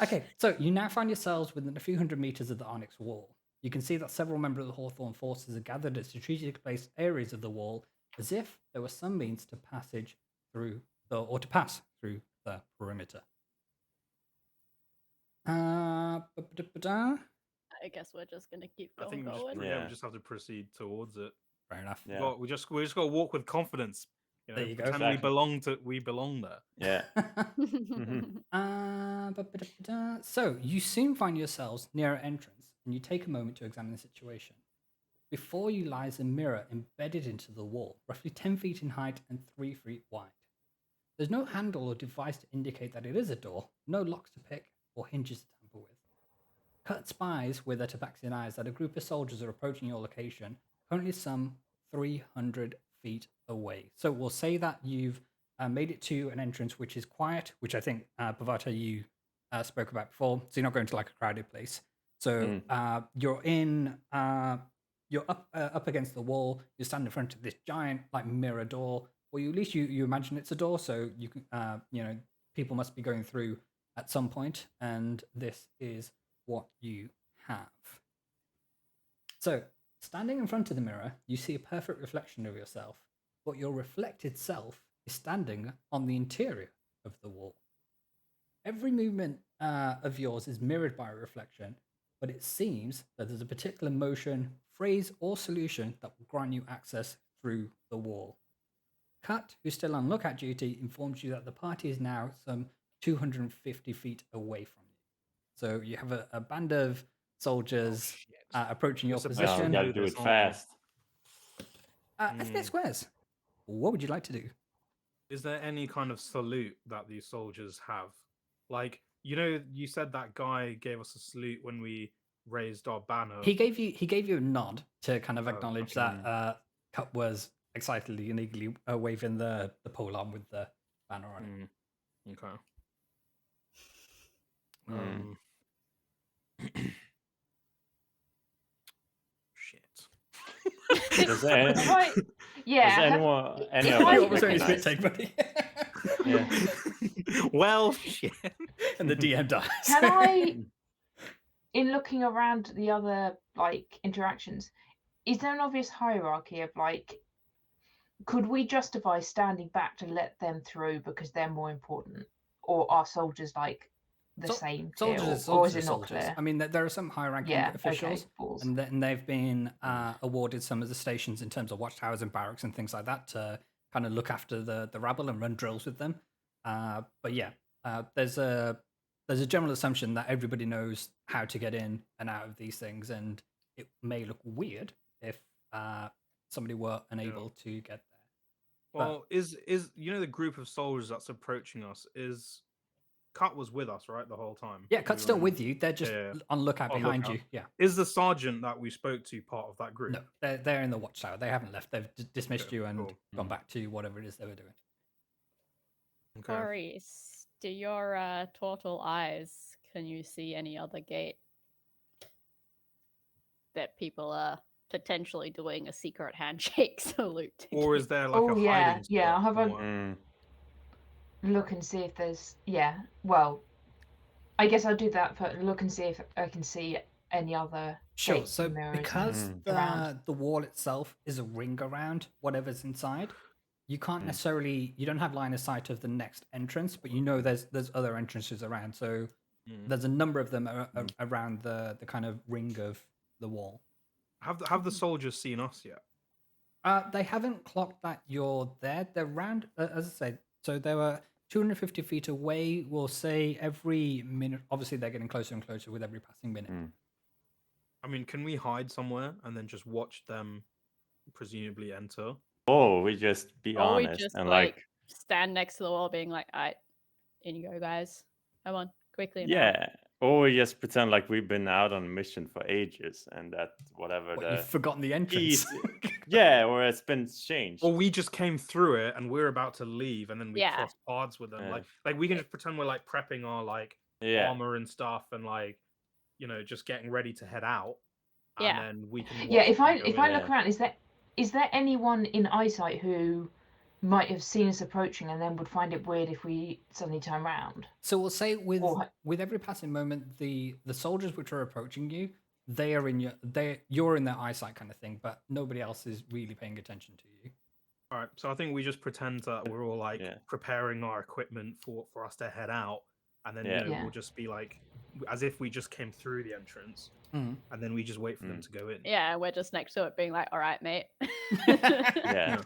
Okay, so you now find yourselves within a few hundred meters of the Onyx wall. You can see that several members of the Hawthorne forces are gathered at strategically placed areas of the wall, as if there was some means to passage through to pass through the perimeter. Ba-ba-da-ba-da. I guess we're just gonna keep I going think forward. Yeah. we just have to proceed towards it. Fair enough. Yeah. We just got to walk with confidence. There you go. Pretend Exactly. we belong there. Yeah. Mhm. Ba-ba-da-ba-da. So you soon find yourselves near an entrance, and you take a moment to examine the situation. Before you lies a mirror embedded into the wall, roughly 10 feet in height and 3 feet wide. There's no handle or device to indicate that it is a door, no locks to pick or hinges to tamper with. Cut spies with their tabaxian eyes that a group of soldiers are approaching your location, currently some 300 feet away. So we'll say that you've made it to an entrance which is quiet, which I think, Bavata, you spoke about before. So you're not going to like a crowded place. So you're in, you're up against the wall. You stand in front of this giant like mirror door, or at least you imagine it's a door. So you can, people must be going through at some point, and this is what you have. So, standing in front of the mirror, you see a perfect reflection of yourself, but your reflected self is standing on the interior of the wall. Every movement of yours is mirrored by a reflection, but it seems that there's a particular motion, phrase, or solution that will grant you access through the wall. Kat, who's still on lookout duty, informs you that the party is now some 250 feet away from you. So you have a band of soldiers approaching your It's a Yeah, we position. gotta do it fast. Ethnic squares. What would you like to do? Is there any kind of salute that these soldiers have? Like, you said that guy gave us a salute when we raised our banner. He gave you a nod to kind of Oh, acknowledge okay. that Cup was excitedly and eagerly waving the pole arm with the banner on it. Okay. Shit. Does any- Right. Yeah. Does anyone? Any if of I- us What was only spit recognize- take, buddy? Yeah. Well, shit. And the DM dies. Can I, in looking around the other like interactions, is there an obvious hierarchy of like, could we justify standing back to let them through because they're more important, or are soldiers like the same tier, Soldiers, or is soldiers, it not soldiers. clear? I mean, there are some high-ranking Yeah. officials, Okay. Balls. and they've been awarded some of the stations in terms of watchtowers and barracks and things like that to kind of look after the rabble and run drills with them. But yeah, there's a general assumption that everybody knows how to get in and out of these things, and it may look weird if somebody were unable to get there. Well, is the group of soldiers that's approaching us, is Cut was with us, right, the whole time? Yeah, We Cut's were still in- with you. They're just Yeah. on lookout On behind lookout. you. Yeah. Is the sergeant that we spoke to part of that group? No, they're in the watchtower. They haven't left. They've dismissed Okay, you and cool. gone back to whatever it is they were doing. Okay. Maurice, do your turtle eyes, can you see any other gate that people are potentially doing a secret handshake salute to? Or is there like Oh, a yeah, hiding spot? yeah, I'll have a- somewhere? Look and see if there's Well, I guess I'll do that. But look and see if I can see any other. Sure. gates So and mirrors because around. the wall itself is a ring around whatever's inside, you can't necessarily, you don't have line of sight of the next entrance, but you know there's other entrances around. So there's a number of them around the kind of ring of the wall. Have the soldiers seen us yet? They haven't clocked that you're there. They're around, as I said. So there were 250 feet away. We'll say every minute. Obviously, they're getting closer and closer with every passing minute. I mean, can we hide somewhere and then just watch them presumably enter? Oh, we just be Or we honest just and like stand next to the wall, being like, "All right, in you go, guys. Come on, quickly now." yeah. Or we just pretend like we've been out on a mission for ages and that whatever What, the you've forgotten the entrance. keys, yeah, or it's been changed. Or we just came through it and we're about to leave, and then we Yeah. cross paths with them. Yeah. Like we can just pretend we're like prepping our like Yeah. armor and stuff, and like just getting ready to head out. Yeah. And then we can. Yeah, watch if I them go if I in. look around, is there anyone in eyesight who might have seen us approaching and then would find it weird if we suddenly turn around? So we'll say with Or- every passing moment, the soldiers which are approaching you, you're in their eyesight kind of thing, but nobody else is really paying attention to you. All right, so I think we just pretend that we're all like Yeah. preparing our equipment for us to head out, and then Yeah. Yeah. we'll just be like, as if we just came through the entrance, Mhm. and then we just wait for them to go in. Yeah, we're just next to it, being like, "All right, mate." Yeah.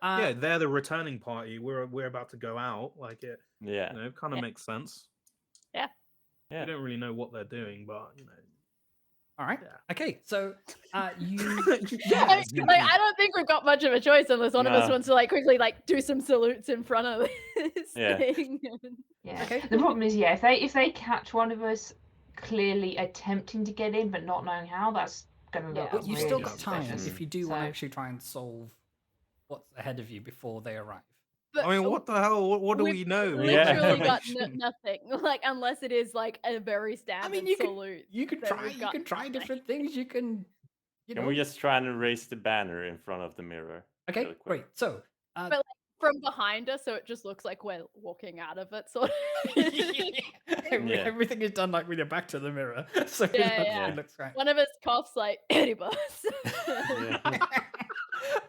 Yeah, they're the returning party. We're about to go out. Like it, Yeah. kind of Yeah. makes sense. Yeah. Yeah. We don't really know what they're doing, but All right. Yeah. Okay. So you. I mean, like, I don't think we've got much of a choice unless one of us No. wants to like quickly like do some salutes in front of this Yeah. thing. Yeah. Okay. The problem is, if they catch one of us clearly attempting to get in but not knowing how, that's gonna Yeah. look But you've really still got time suspicious. if you do want to So- actually try and solve what's ahead of you before they arrive. But I mean, what the hell? What do we've we know? Yeah. literally got Information. nothing. Like unless it is like a very standard you salute. could then try. we've You got can try nothing. different things. You can. Can we just try and raise the banner in front of the mirror? Okay. really quick? Great. So. But, from behind us, so it just looks like we're walking out of it, sort of. Yeah. Everything is done like with your back to the mirror, so Yeah. it looks right. One of us coughs like Oedipus. Yeah.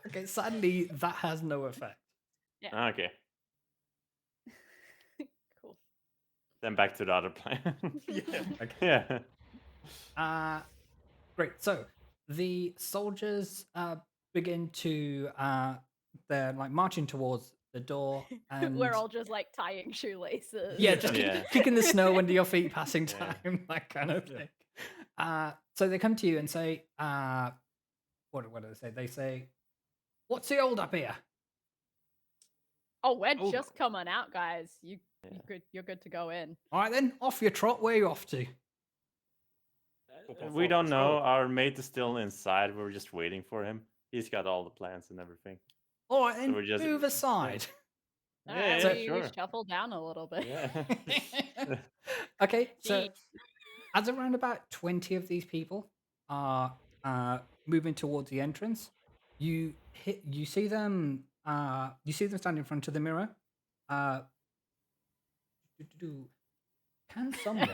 Okay, sadly, that has no effect. Okay. Cool. Then back to the other plan. Yeah. Okay. Yeah. Great. So the soldiers begin to they're like marching towards the door, and We're all just like tying shoelaces. yeah, just Yeah. kicking the snow under your feet, passing Yeah. time, that kind of thing. So they come to you and say, what do they say? They say, "What's the hold up here?" Oh, we're Oh, just coming out, guys. You're Yeah. good to go in. All right then, off your trot. Where are you off to? We don't know. Our mate is still inside. We're just waiting for him. He's got all the plans and everything. All right then, we're just- move aside. All Yeah, right, yeah, we sure. shuffle down a little bit. Yeah. Okay, so Jeez. as around about 20 of these people are moving towards the entrance, you see them stand in front of the mirror. Can someone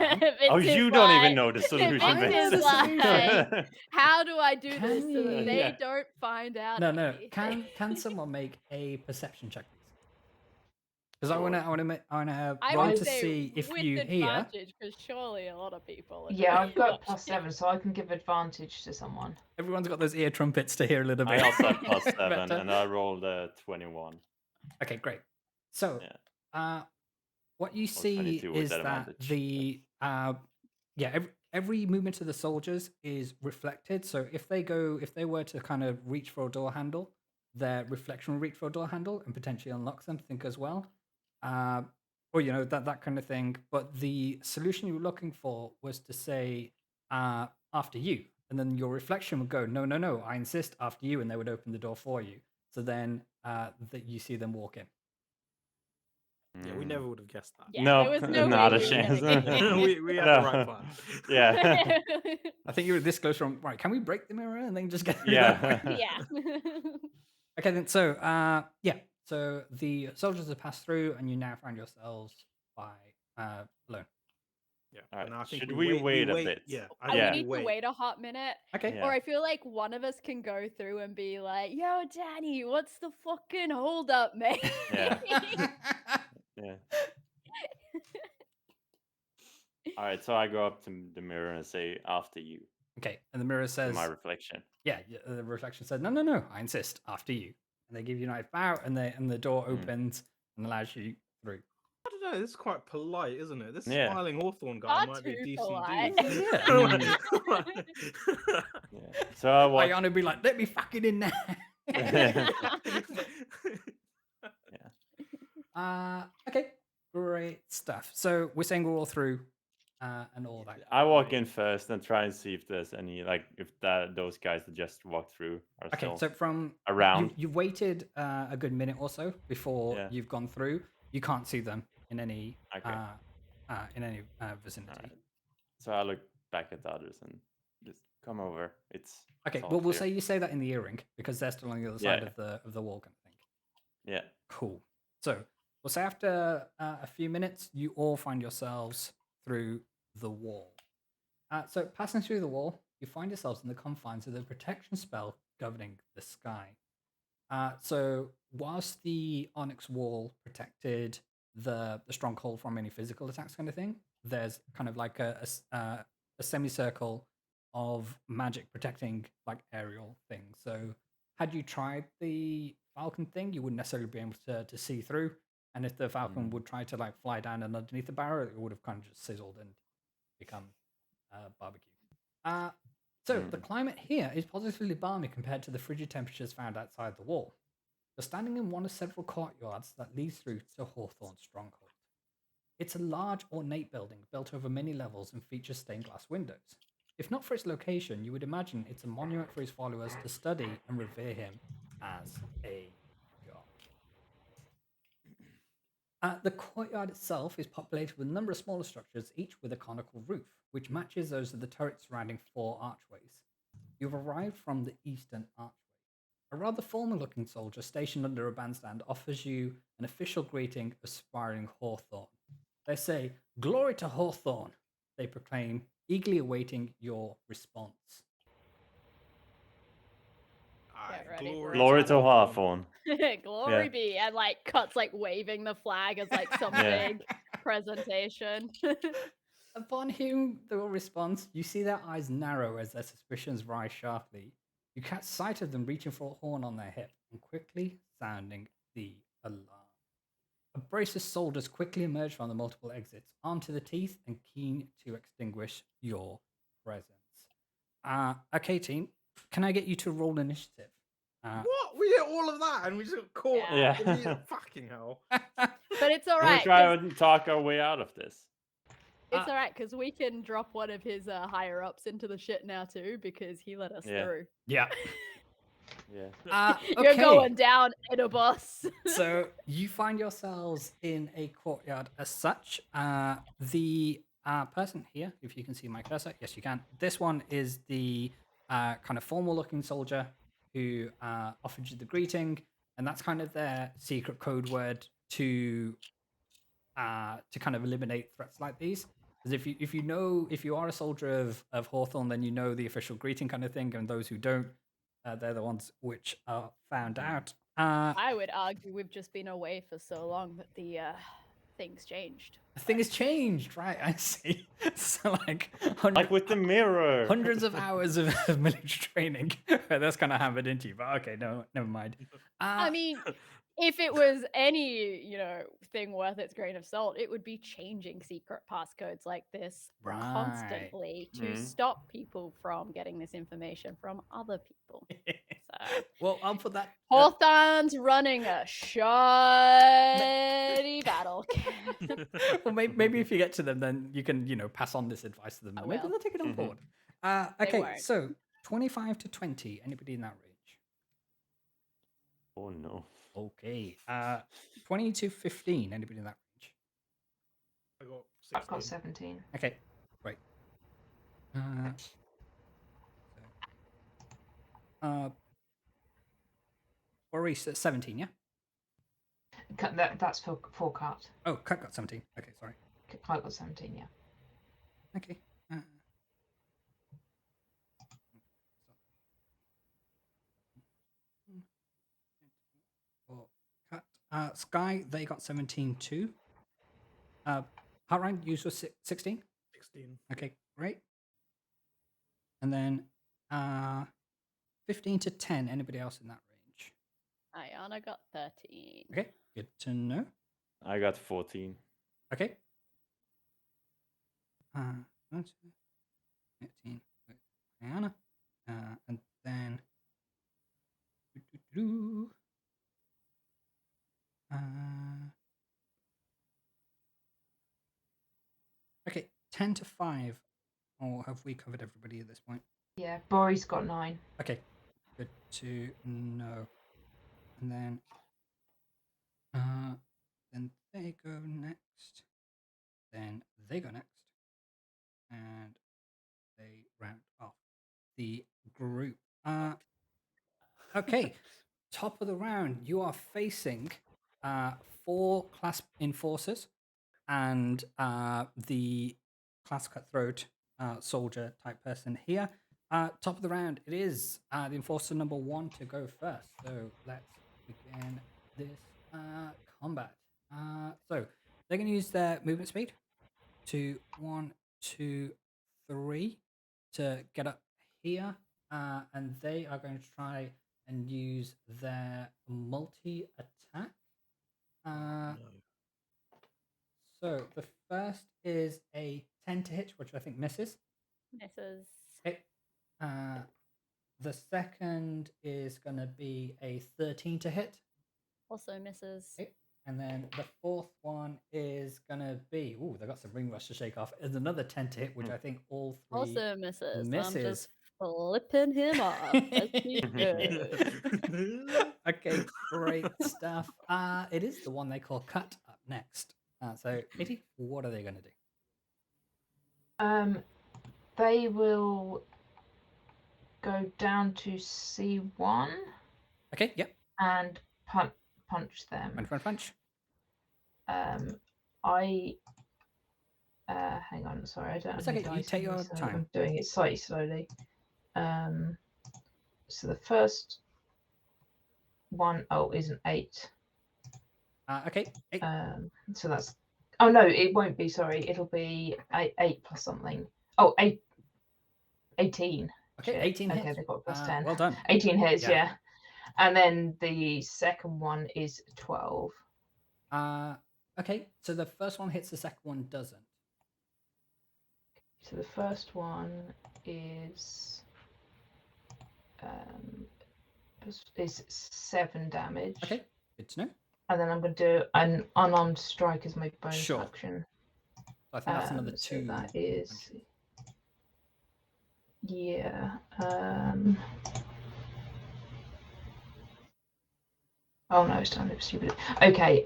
Oh, Vince is you don't even like- know the solution. Vince is Vince. like, how do I do this Can so that you- they Yeah. don't find out? No, anything? can someone make a perception check, please? Because I Sure. want to I roll would to say see if with you hear. advantage, because surely a lot of people. Are Yeah, doing I've got that plus shit. 7, so I can give advantage to someone. Everyone's got those ear trumpets to hear a little bit. I also have plus 7, better. and I rolled a 21. Okay, great. So, Yeah. what you see 22 with is that that advantage. every movement of the soldiers is reflected. So if they were to kind of reach for a door handle, their reflection will reach for a door handle and potentially unlock something as well, or that kind of thing. But the solution you were looking for was to say after you, and then your reflection would go, no, I insist, after you, and they would open the door for you. So then that you see them walk in. Yeah, we never would have guessed that. Yeah, No, there was no not way a we were chance. gonna get it. we had No. the right plan. Yeah. I think you were this close from right. Can we break the mirror and then just get through Yeah. that way? Yeah. Okay, then. So, so the soldiers have passed through, and you now find yourselves by alone. Yeah. All right, and I think should we wait a bit? Yeah. I Yeah. we need to wait a hot minute. Okay. Yeah. Or I feel like one of us can go through and be like, "Yo, Danny, what's the fucking hold up, mate?" Yeah. Yeah. All right, so I go up to the mirror and say, "After you," Okay, and the mirror to says, my reflection. "Yeah." The reflection said, "No, I insist. After you." And they give you a nice bow, and the door opens, and allows you through. I don't know. This is quite polite, isn't it? This Yeah. Spireling Hawthorne guy Not might be a too decent polite. dude. Yeah. So I watched. Ayana would be like, "Let me fucking in there." Okay, great stuff. So we're saying we're all through, and all that. I walk in first and try and see if there's any if those guys that just walked through are Okay, still so from around. you've waited a good minute or so before Yeah. you've gone through. You can't see them in any Okay. vicinity. Alright. So I look back at the others and just come over. It's Okay, all well we'll clear. say you say that in the earring because they're still on the other side Yeah. of the wall, kind of thing. Yeah. Cool. So we'll say after a few minutes, you all find yourselves through the wall. So passing through the wall, you find yourselves in the confines of the protection spell governing the sky. So whilst the Onyx wall protected the stronghold from any physical attacks, kind of thing, there's kind of like a semicircle of magic protecting like aerial things. So had you tried the falcon thing, you wouldn't necessarily be able to see through. And if the falcon would try to like fly down and underneath the barrel, it would have kind of just sizzled and become barbecue. So the climate here is positively balmy compared to the frigid temperatures found outside the wall. You're standing in one of several courtyards that leads through to Hawthorne's stronghold. It's a large, ornate building built over many levels and features stained glass windows. If not for its location, you would imagine it's a monument for his followers to study and revere him as a god. The courtyard itself is populated with a number of smaller structures, each with a conical roof, which matches those of the turrets surrounding 4 archways. You've arrived from the eastern archway. A rather formal-looking soldier stationed under a bandstand offers you an official greeting of Spireling Hawthorne. They say, "Glory to Hawthorne," they proclaim, eagerly awaiting your response. Get ready for Glory to Hawthorne. Glory Yeah. be, and like cuts like waving the flag as like some Yeah. big presentation. Upon hearing the response, you see their eyes narrow as their suspicions rise sharply. You catch sight of them reaching for a horn on their hip and quickly sounding the alarm. A brace of soldiers quickly emerge from the multiple exits, armed to the teeth and keen to extinguish your presence. Okay, team, can I get you to roll initiative? What? We did all of that and we just got caught. Yeah. Fucking hell. But it's all Can we right. try and talk our way out of this? It's all right because we can drop one of his higher ups into the shit now too because he let us through. Yeah. Yeah. You're Okay. going down in a bus. So you find yourselves in a courtyard as such. The person here, if you can see my cursor, yes, you can. This one is the kind of formal-looking soldier who offered you the greeting, and that's kind of their secret code word to kind of eliminate threats like these. Because if you are a soldier of Hawthorne, then you know the official greeting kind of thing, and those who don't, they're the ones which are found out. I would argue we've just been away for so long that the thing's changed. The thing has changed, right? I see. So like With the mirror. hundreds of hours of military training that's kind of hammered into you. But okay, no, never mind. I mean, if it was any, thing worth its grain of salt, it would be changing secret passcodes like this constantly to stop people from getting this information from other people. So, well, I'll put that. Hawthorne's running a shoddy battle. Well, maybe if you get to them, then you can, pass on this advice to them. Maybe they'll take it on board. Okay, won't. so 25 to 20. Anybody in that range? Oh no. Okay. 20 to 15. Anybody in that range? I got 16. I've got 17. Okay, great. Boris 17, yeah? That's for cut. Oh, Cut got 17. Okay, sorry. I got 17, yeah. Okay. Cut. Sky, they got 17 too. Heartrank, you was 16? 16. Okay, great. And then 15 to 10. Anybody else in that range? Ayana got 13. Okay, good to know. I got 14. Okay. 15 with Diana. And then. Okay, 10 to 5. Or have we covered everybody at this point? Yeah, Bori's got 9. Okay, good to know. And then they go next. Then they go next. And they round off the group. Okay, top of the round, you are facing 4 class enforcers and the class cutthroat soldier type person here. Top of the round, it is the enforcer number 1 to go first. So let's begin this combat. So they're going to use their movement speed to 1, 2, 3 to get up here, and they are going to try and use their multi attack. No. So the first is a 10 to hit, which I think misses. Misses. Okay. The second is going to be a 13 to hit. Also misses. Okay. And then the fourth one is going to be, ooh, they got some ring rush to shake off. Is another 10 to hit, which I think all 3 Also misses. I'm misses. just flipping him off. As he should. Okay, great stuff. It is the one they call cut up next. So, Katie, what are they going to do? They will go down to C1 Okay, yep. and punch them. Punch. Hang on, sorry, I don't It's have any okay, you dice take on your this, so time. I'm doing it slightly slowly. So the first one, is an 8. Okay, 8. So that's, oh no, it won't be, sorry, it'll be 8 plus something. 18. Okay, Shit. 18 hits. Okay, they've got plus 10. Well done. 18 hits, Yeah. yeah. And then the second one is 12. Okay, so the first one hits, the second one doesn't. So the first one is 7 damage. Okay, good to know. And then I'm going to do an unarmed strike as my bonus Sure. action. So I think that's another 2. So that is, punches. yeah. Oh no, it's time to be stupid. Okay.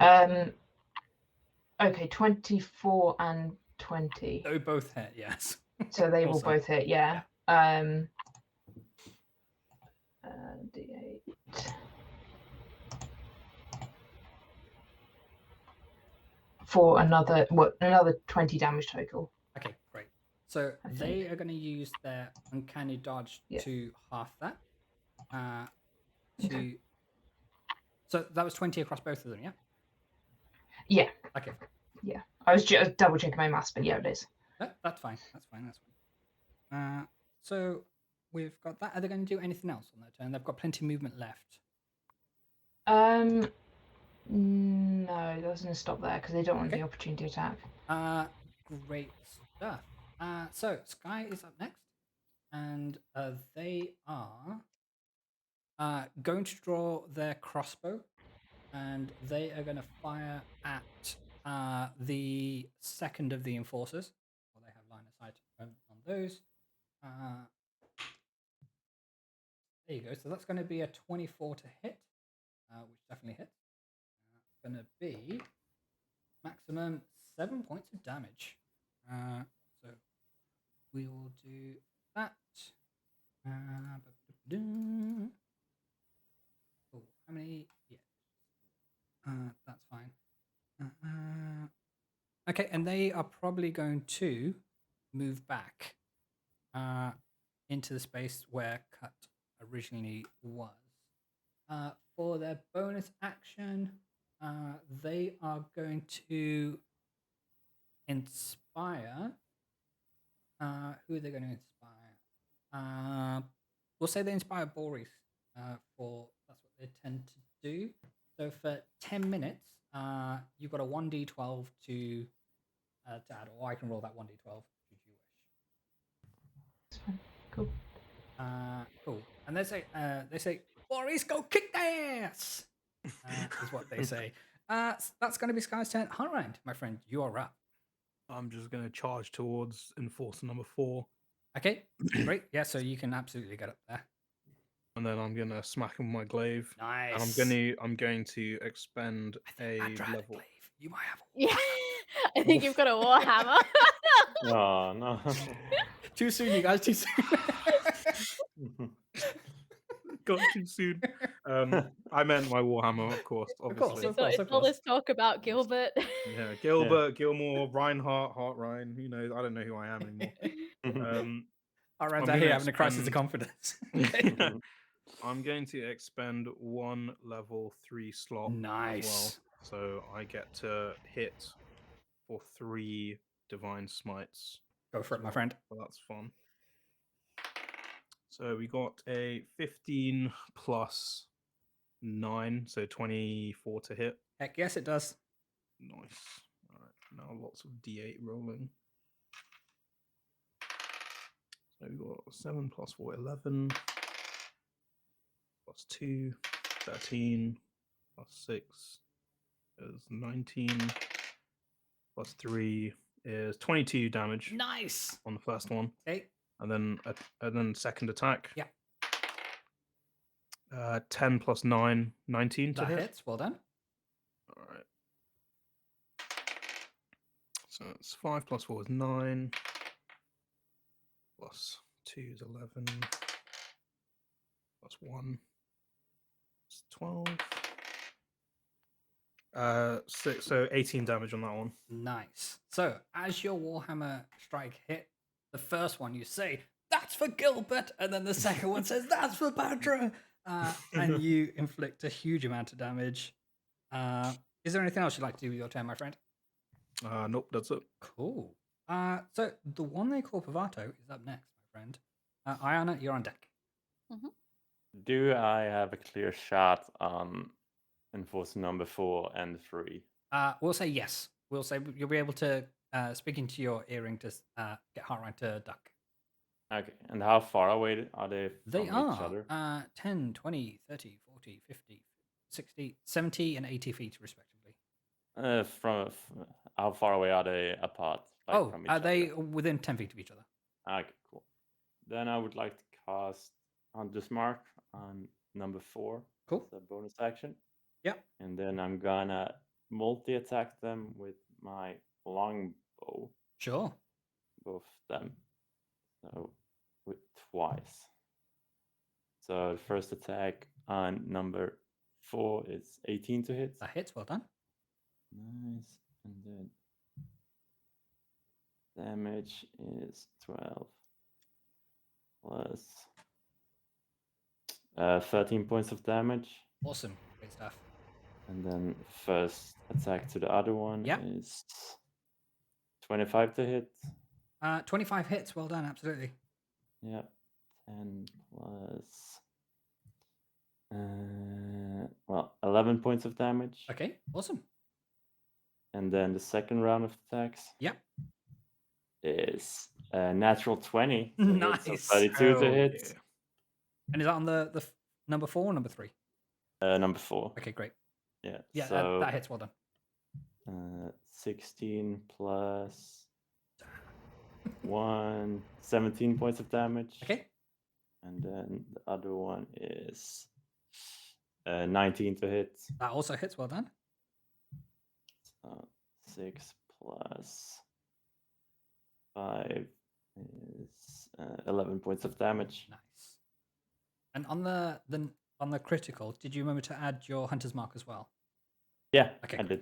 Okay, 24 and 20. They both hit, yes. So they will Awesome. both hit, yeah. D8. For another 20 damage total. Okay, great. So I they think. are going to use their uncanny dodge Yeah. to half that. Okay. So that was 20 across both of them, yeah? Yeah. Okay, fine. Yeah. I was just double checking my maths, but yeah, it is. No, that's fine. That's fine. So we've got that. Are they going to do anything else on their turn? They've got plenty of movement left. No, that doesn't stop there because they don't want the opportunity attack. Great stuff. So Sky is up next, and they are going to draw their crossbow, and they are going to fire at the second of the enforcers. Well, they have line of sight on those. There you go. So that's going to be a 24 to hit, which definitely hits. It's going to be maximum 7 points of damage. So we will do that. Oh, how many? Yeah. That's fine. Okay, and they are probably going to move back into the space where Cut originally was. For their bonus action, they are going to inspire. Who are they going to inspire? We'll say they inspire Boris. For that's what they tend to do. So for 10 minutes, you've got a 1d12 to add, or I can roll that 1d12 should you wish. It's fine. Cool. Cool. And they say, Boris, go kick their ass! Is what they say. That's going to be Sky's turn. Alright, my friend, you are up. I'm just going to charge towards enforcer number 4, Okay, great. Yeah, so you can absolutely get up there. and then I'm going to smack him with my glaive. Nice. And I'm going to expend I think a I'd rather level. glaive. You might have Yeah, I think you've got a warhammer. Oh no. Too soon, you guys, too soon. Got too soon. I meant my warhammer, of course. Obviously. Of So course, it's all this talk about Gilbert. Yeah, Gilbert, Gilmore, Reinhardt, Ryan. You know, I don't know who I am anymore. Our rounds I'm out here gonna having a crisis of expend- confidence. I'm going to expend 1 level 3 slot as well. Nice. So I get to hit for 3 divine smites. Go for it, my friend. So that's fun. So we got a 15 plus 9, so 24 to hit. Heck yes, it does. Nice. All right, now lots of D8 rolling. So we got 7 plus 4, 11. Plus 2, 13. Plus 6 is 19. Plus 3 is 22 damage Nice. on the first one. Okay. And then second attack. Yeah. 10 plus 9, 19 to That hit. hits. Well done. All right. So it's 5 plus 4 is 9. Plus 2 is 11. Plus 1 is 12. 6, so 18 damage on that one. Nice. So as your Warhammer strike hit, the first one you say, that's for Gilbert, and then the second one says, that's for Badra. And you inflict a huge amount of damage. Is there anything else you'd like to do with your turn, my friend? Nope, that's it. Cool. So the one they call Pavato is up next, my friend. Ayana, you're on deck. Do I have a clear shot on enforcer number 4 and 3? We'll say yes. We'll say you'll be able to speak into your earring to get Heartline to duck. Okay, and how far away are they from They each are other? 10, 20, 30, 40, 50, 60, 70, and 80 feet, respectively. How far away are they apart? From each They other? are within 10 feet of each other. Okay, cool. Then I would like to cast Hunter's Mark on number 4. Cool. It's a bonus action. Yeah. And then I'm gonna multi-attack them with my longbow, Sure. both of them. So with twice. So the first attack on number 4 is 18 to hit. That hits. Well done. Nice. And then damage is 12 plus 13 points of damage. Awesome. Great stuff. And then first attack to the other one Yeah. is 25 to hit. 25 hits. Well done. Absolutely. Yep. 10 plus 11 points of damage. Okay. Awesome. And then the second round of attacks Yeah. is natural 20. to hit, so Nice. 32 to Hell hit. yeah. And is that on the number 4 or number 3? Number 4. Okay, great. Yeah. Yeah, So that hits. Well done. 16 plus 1, 17 points of damage. Okay. And then the other one is 19 to hit. That also hits. Well done. 6 plus 5 is 11 points of damage. Nice. And on the critical, did you remember to add your Hunter's Mark as well? Yeah, Okay, I great. did.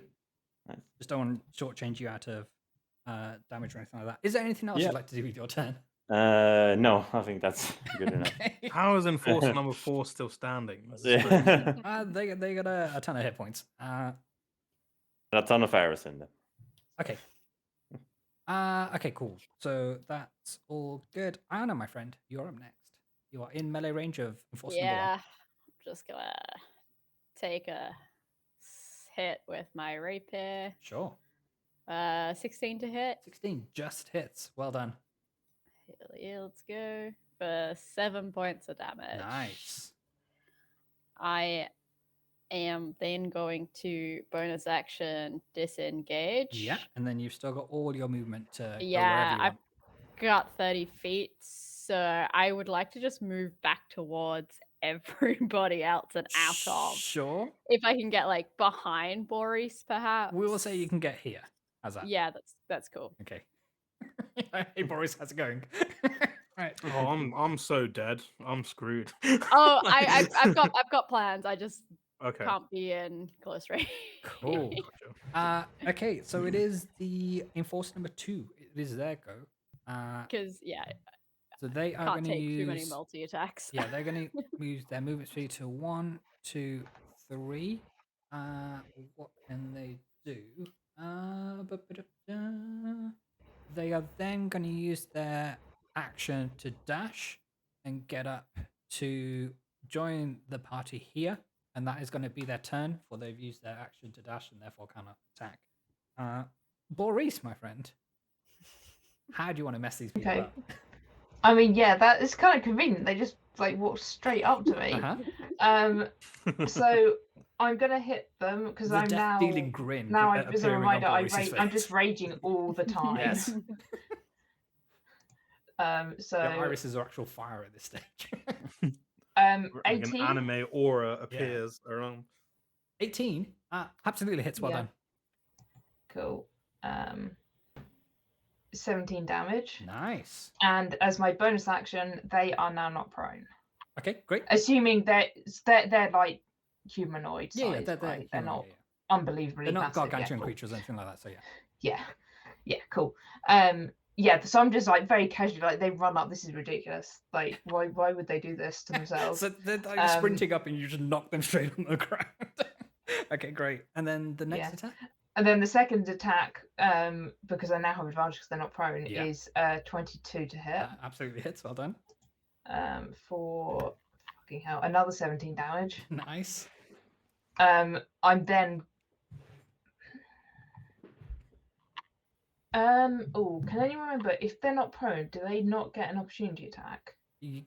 Nice. Just don't want to shortchange you out of damage or anything like that. Is there anything else Yeah. you'd like to do with your turn? No, I think that's good enough. Okay. How is enforcer number 4 still standing? This is strange. Yeah. They got a ton of hit points. A ton of arrows in them. Okay. Okay, cool. So that's all good. Anna, my friend, you're up next. You are in melee range of enforcer number 1. Yeah, I'm just gonna take a hit with my rapier. Sure. 16 to hit. 16 just hits. Well done. Hell yeah, let's go for 7 points of damage. Nice. I am then going to bonus action disengage. Yeah, and then you've still got all your movement to go wherever Yeah, you I've want. got 30 feet, so I would like to just move back towards everybody else and out of. Sure. If I can get like behind Boris, perhaps. We will say you can get here. How's that? Yeah, that's cool. Okay. Hey Boris, how's it going? Right. Oh, I'm so dead. I'm screwed. Oh, I've got plans. I just Okay. can't be in close range. Cool. Okay, so it is the enforcer number 2. It is their go. Because yeah, So they are can't going to take use too many multi attacks. Yeah, they're going to use their movement speed to 1, 2, 3. What can they do? They are then going to use their action to dash and get up to join the party here, and that is going to be their turn, for they've used their action to dash and therefore cannot attack. Boris, my friend, how do you want to mess these people Okay. up? I mean, yeah, that is kind of convenient. They just like walked straight up to me. Uh-huh. So I'm gonna hit them because The I'm death-dealing grin now. appearing As a on reminder, Boris's I'm face. just raging all the time. Yes. So Your irises are actual fire at this stage. Like an 18. anime aura appears around. 18? Absolutely hits. Well Yeah. done. Cool. 17 damage. Nice. And as my bonus action, they are now not prone. Okay, great. Assuming they're like humanoid Yeah, size, they're right? They're human, not yeah. unbelievably They're not massive. gargantuan cool. creatures or anything like that, so yeah. Yeah, cool. Yeah, so I'm just like very casually, like they run up. This is ridiculous. Like, why would they do this to themselves? So they're like sprinting up and you just knock them straight on the ground. Okay, great. And then the next Yeah. attack? And then the second attack, because I now have advantage because they're not prone, Yeah. is 22 to hit. That absolutely hits. Well done. For fucking hell, another 17 damage. Nice. I'm then. Oh, can anyone remember if they're not prone, do they not get an opportunity attack?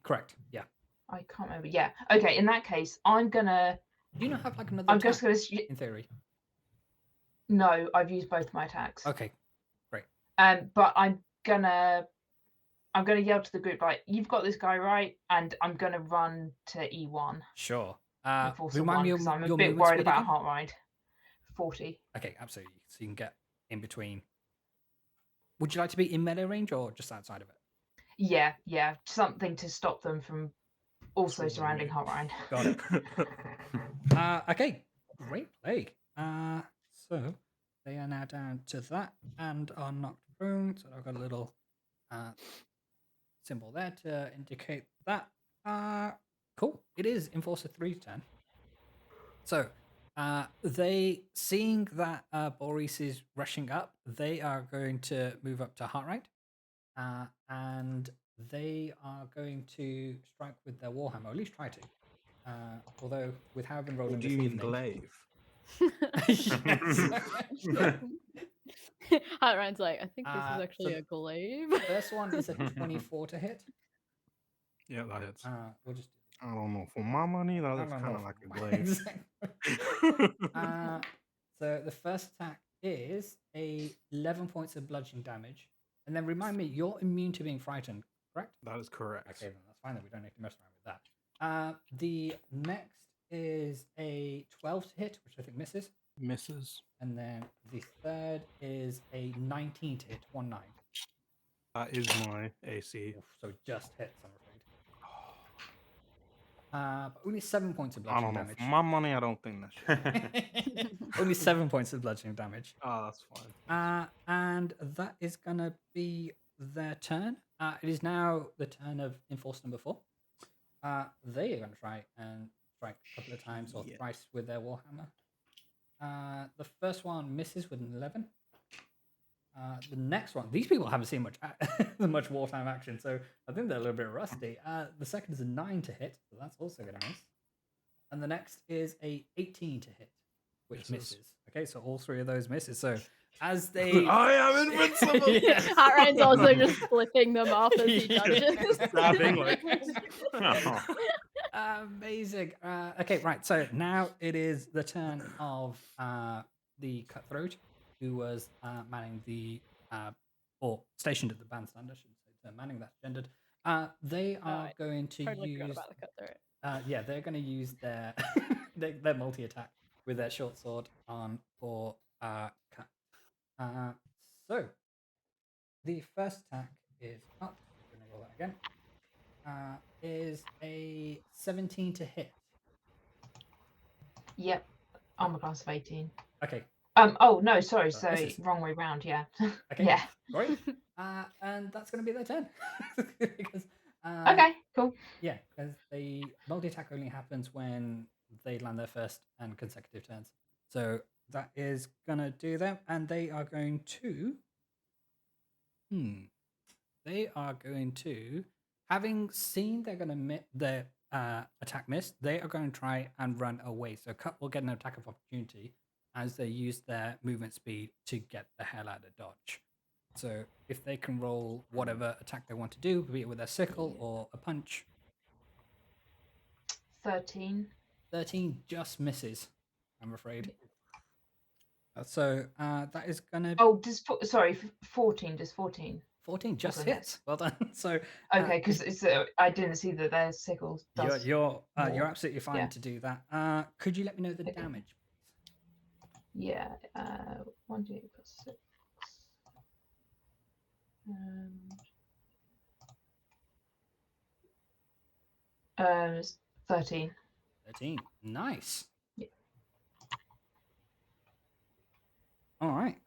Correct. Yeah. I can't remember. Yeah. Okay. In that case, I'm gonna. Do you not have like another I'm attack, just gonna. in theory? No, I've used both my attacks. Okay, great. But I'm gonna yell to the group like, "You've got this guy right," and I'm gonna run to E1. Sure. Remind me because I'm a bit worried about heart ride. 40. Okay, absolutely. So you can get in between. Would you like to be in melee range or just outside of it? Yeah, something to stop them from also surrounding heart ride. Got it. Okay, great play. So they are now down to that and are knocked prone. So I've got a little symbol there to indicate that. Cool. It is Enforcer 3's turn. So they, seeing that Boris is rushing up, they are going to move up to Heartright. And they are going to strike with their Warhammer, or at least try to. Although, with how I've been rolling What do this you mean evening... glaive? Ryan's like, I think this is So actually a glaive. The first one is a 24 to hit. Yeah, that hits. We'll just... I don't know. For my money, that looks kind of like a glaive. So the first attack is 11 points of bludgeoning damage. And then remind me, you're immune to being frightened, correct? That is correct. Okay, then that's fine. Then we don't need to mess around with that. The next is a 12 to hit, which I think misses. Misses. And then the third is a 19 to hit, 1-9. That is my AC. Oof, so just hits, I'm afraid. But only 7 points of I bludgeoning don't know. damage. For my money, I don't think that's. Only 7 points of bludgeoning damage. Oh, that's fine. And that is going to be their turn. It is now the turn of Enforcer number 4. They are going to try and strike a couple of times or thrice with their Warhammer. The first one misses with an 11. The next one, these people haven't seen much wartime action, so I think they're a little bit rusty. The second is a 9 to hit, so that's also going to miss. And the next is a 18 to hit which Misses. misses. Okay, so all 3 of those misses. So as they, I am invincible. Yes. Heartreign's also just flipping them off as he Yeah. dodges. Stabbing, like- Amazing. Okay, right. So now it is the turn of the cutthroat, who was manning the or stationed at the bandstand. I shouldn't say manning, that's gendered. They are I going to Totally forgot use. about the cutthroat. Yeah, they're going to use their their multi attack with their short sword on for cut. So the first attack is up. I'm going to roll that again. Is a 17 to hit. Yep. Armor class of 18. Okay, Oh no, sorry, So so misses. wrong way round. Yeah. okay, Yeah. great. And that's going to be their turn because Okay. Cool. yeah, because the multi attack only happens when they land their first and consecutive turns. So that is gonna do them, and they are going to. They are going to, having seen they're going to their attack miss, they are going to try and run away. So Cut will get an attack of opportunity as they use their movement speed to get the hell out of dodge. So if they can roll whatever attack they want to do, be it with a sickle or a punch, 13. 13 just misses, I'm afraid. So that is going to. Oh, 14. Does 14? 14 just Okay, hits. Well done. So Okay, because it's I didn't see that their sickle does. you're more. absolutely fine Yeah. to do that. Could you let me know the Okay. damage, Yeah. 1d8 plus 6. It's 13. 13. Nice. Yeah. All right.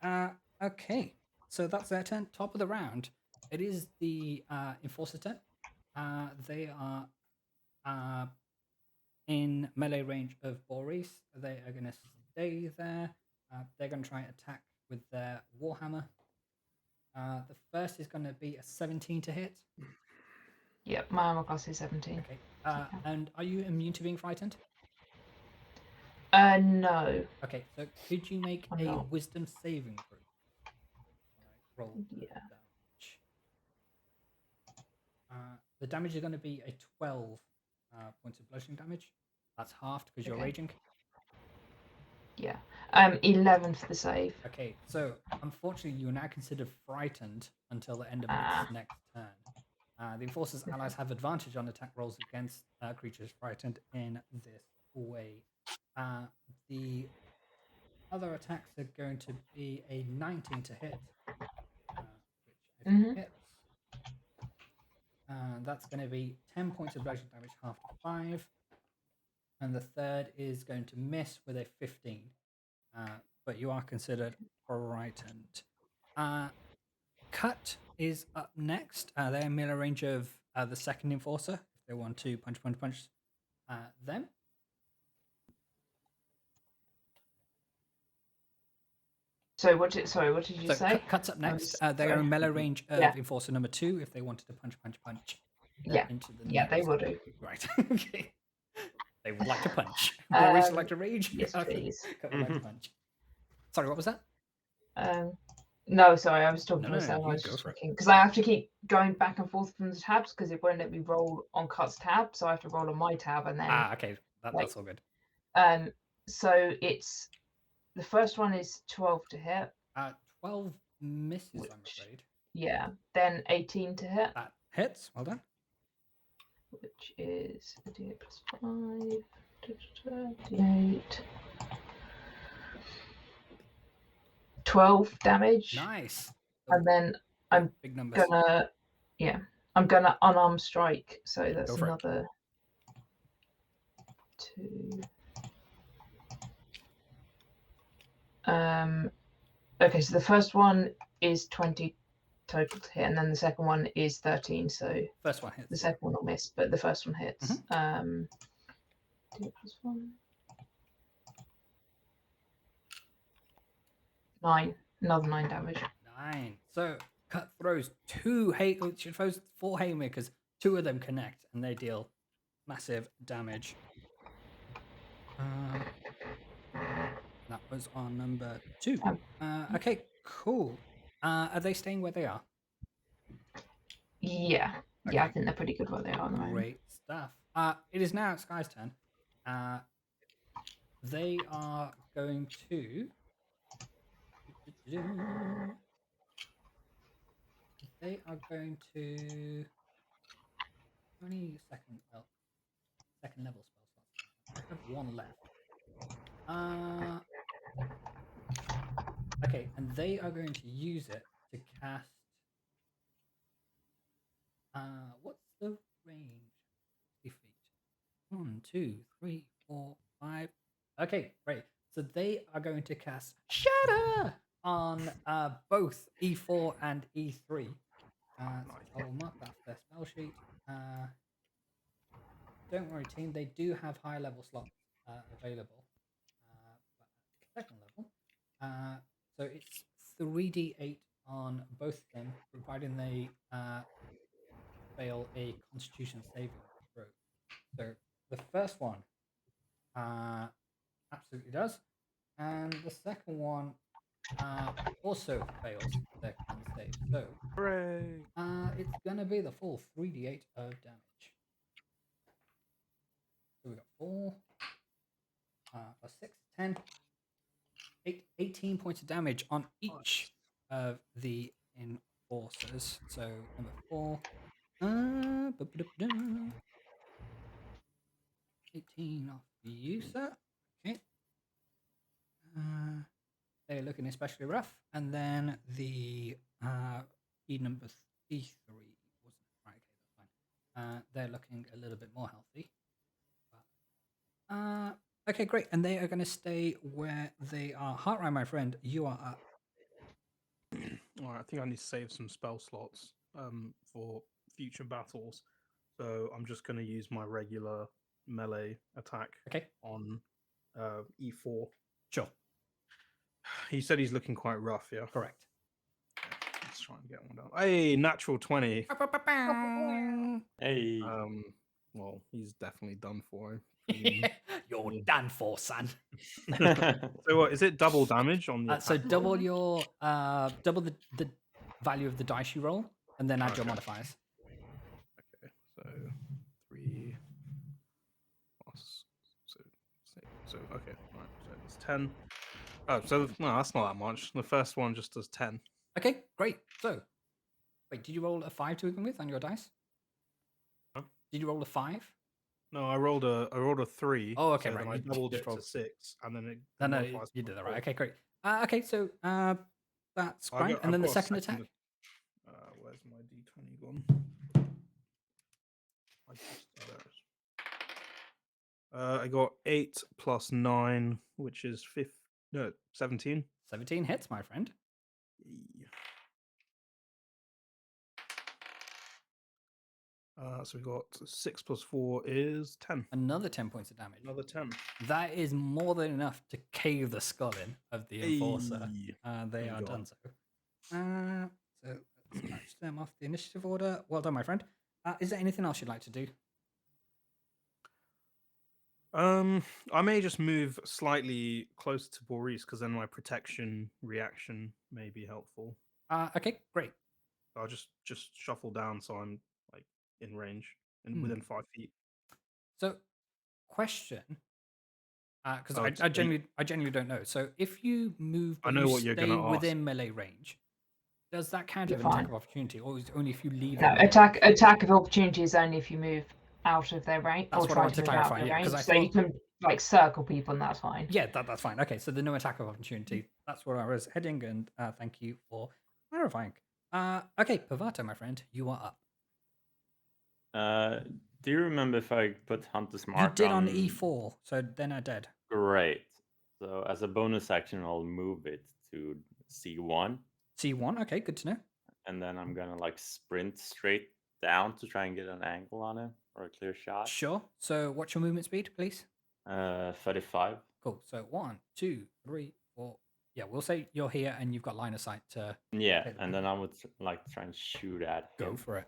Okay. So that's their turn. Top of the round. It is the Enforcer turn. They are in melee range of Boris. They are going to stay there. They're going to try and attack with their Warhammer. The first is going to be a 17 to hit. Yep, my armor class is 17. Okay. And are you immune to being frightened? No. Okay, so could you make I'm a not. wisdom saving throw? All right, roll the Yeah. damage. The damage is going to be a 12 points of bludgeoning damage. That's halved because you're Okay. raging. Yeah. 11 for the save. Okay, so unfortunately, you are now considered frightened until the end of Ah. its next turn. The Enforcer's allies have advantage on attack rolls against creatures frightened in this way. The other attacks are going to be a 19 to hit, which I think hits. That's going to be 10 points of bludgeoning damage, half to 5. And the third is going to miss with a 15. But you are considered frightened. Cut is up next. They're in melee range of the second Enforcer. If they want to punch them. So what did you So say? Cut's up next. just- They are sorry. in melee range of Yeah. Enforcer number 2 if they wanted to punch Yeah. into the Yeah, they next. will do. Right. Okay. They would like to punch. Boris would like to rage. Yes, please. Cut would like to punch. Sorry, what was that? No, sorry, I was talking No, to no, myself. you I was go just for it. looking because I have to keep going back and forth from the tabs because it won't let me roll on Cut's tab, so I have to roll on my tab and then. Okay. That's all good. So it's the first one is 12 to hit. 12 misses, I'm Which- afraid. Yeah. Then 18 to hit, That hits. Well done. which is a d8 plus 5. D8. 12 damage. Nice. And then I'm big numbers. I'm gonna unarmed strike. So that's Go for it. another 2. Okay, so the first one is 20 total to hit, and then the second one is 13. So First one hits. the second one will miss, but the first one hits. D8 plus 1. 9. Another 9 damage. 9. So Cut throws 4 haymakers. 2 of them connect, and they deal massive damage. That was on number 2. Um, Okay, cool. Are they staying where they are? Yeah. Yeah, I Okay. think they're pretty good where they are at the moment. Great stuff. It is now Sky's turn. They are going to. They are going to. How many second level spell slots do I have? I have one left. Okay, and they are going to use it to cast. What's the range? 60 feet. 1, 2, 3, 4, 5. Okay, great. So they are going to cast Shatter on both E4 and E3. So I'll mark that for their spell sheet. Don't worry, team. They do have high level slots available, but at the second level, so it's 3d8 on both of them, providing they fail a Constitution saving throw. So the first one absolutely does, and the second one also fails their con save. So Hooray! it's gonna be the full 3d8 of damage. So we got 4 plus 6, 10, 18 points of damage on each of the enforcers. So number 4, 18 off you, sir. Okay. They're looking especially rough. And then the E number E3 wasn't right. Okay, that's fine. They're looking a little bit more healthy. Okay, great. And they are going to stay where they are. Heartline, my friend, you are up. All right, I think I need to save some spell slots for future battles. So I'm just going to use my regular melee attack Okay, on E4. sure. He said he's looking quite rough, yeah? Correct. Let's try and get one down. Hey, natural 20. Hey. Well, he's definitely done for him. You're done for, son. So what, is it double damage on the So attack double roll? your double the value of the dice you roll, and then add your Okay. modifiers. Okay, so 3 plus so okay, right, so it's 10. Oh, so no, that's not that much. The first one just does 10. Okay, great. So, wait, did you roll a 5 to begin with on your dice? Huh? Did you roll a 5? No, I rolled a 3. Oh, okay, so right. Then I You doubled just it rolled. to 6, and then it No, modifies you did that by right. 4. Okay, great. Okay, so that's I've fine. got- And then I've the got a second attack. Where's my D20 gone? I got 8 plus 9, which is 17. 17 hits, my friend. So we got 6 plus 4 is 10. Another 10 points of damage. Another 10. That is more than enough to cave the skull in of the enforcer. Hey. They There are we go. done so. So let's scratch them off the initiative order. Well done, my friend. Is there anything else you'd like to do? I may just move slightly closer to Boris because then my protection reaction may be helpful. Okay, great. I'll just shuffle down so I'm like in range and within 5 feet. So, question, because Oh, I genuinely don't know. So, if you move, I but know you what you're stay gonna ask. within melee range, does that count You're as an attack fine. of opportunity, or is it only if you leave? No, it melee? attack of opportunity is only if you move out of their range That's or what I try want to to move out of clarify. their Yeah, because range. I So you thought, can like circle people, and that's fine. yeah, that's fine. Okay, so the no attack of opportunity. That's where I was heading, and thank you for clarifying. Okay, Pavato, my friend, you are up. Do you remember if I put Hunter's Mark? You did on E4, so they're not dead. Great. So as a bonus action, I'll move it to C1, C1, okay, good to know. and then I'm gonna like sprint straight down to try and get an angle on it or a clear shot. Sure. So, what's your movement speed, please? 35. Cool. So 1, 2, 3, 4. Yeah, we'll say you're here and you've got line of sight to Yeah, take the and point. then I would like try and shoot at him. Go for it.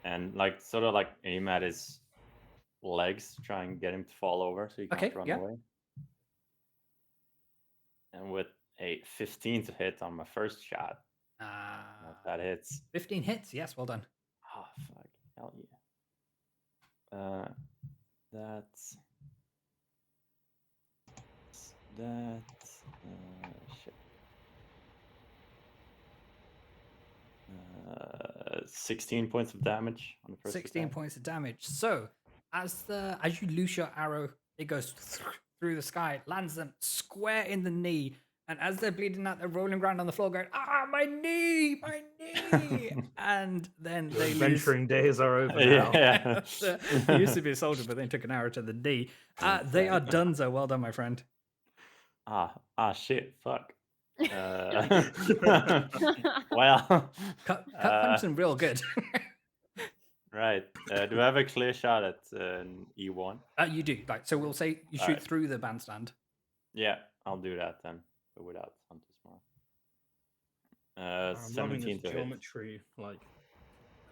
And like sort of like aim at his legs, try and get him to fall over so he can't Okay, run yeah. away. And with a 15 to hit on my first shot, that hits. 15 hits. Yes, well done. Oh, fuck. Hell yeah. That's... shit. 16 points of damage on the first 16 attack. points of damage. So as you loose your arrow, it goes through the sky, lands them square in the knee, and as they're bleeding out, they're rolling around on the floor, going, "Ah, my knee, my knee!" And then they lose. Adventuring days are over now. Yeah. He used to be a soldier, but then took an arrow to the knee. They are done. So well done, my friend. Shit, fuck. Well, Cut punch them real good. right. Do I have a clear shot at E1? You do. Like, so we'll say you shoot Alright. through the bandstand. Yeah, I'll do that then, but without Hunter's Mark. I'm loving 17 this to hit. geometry, like.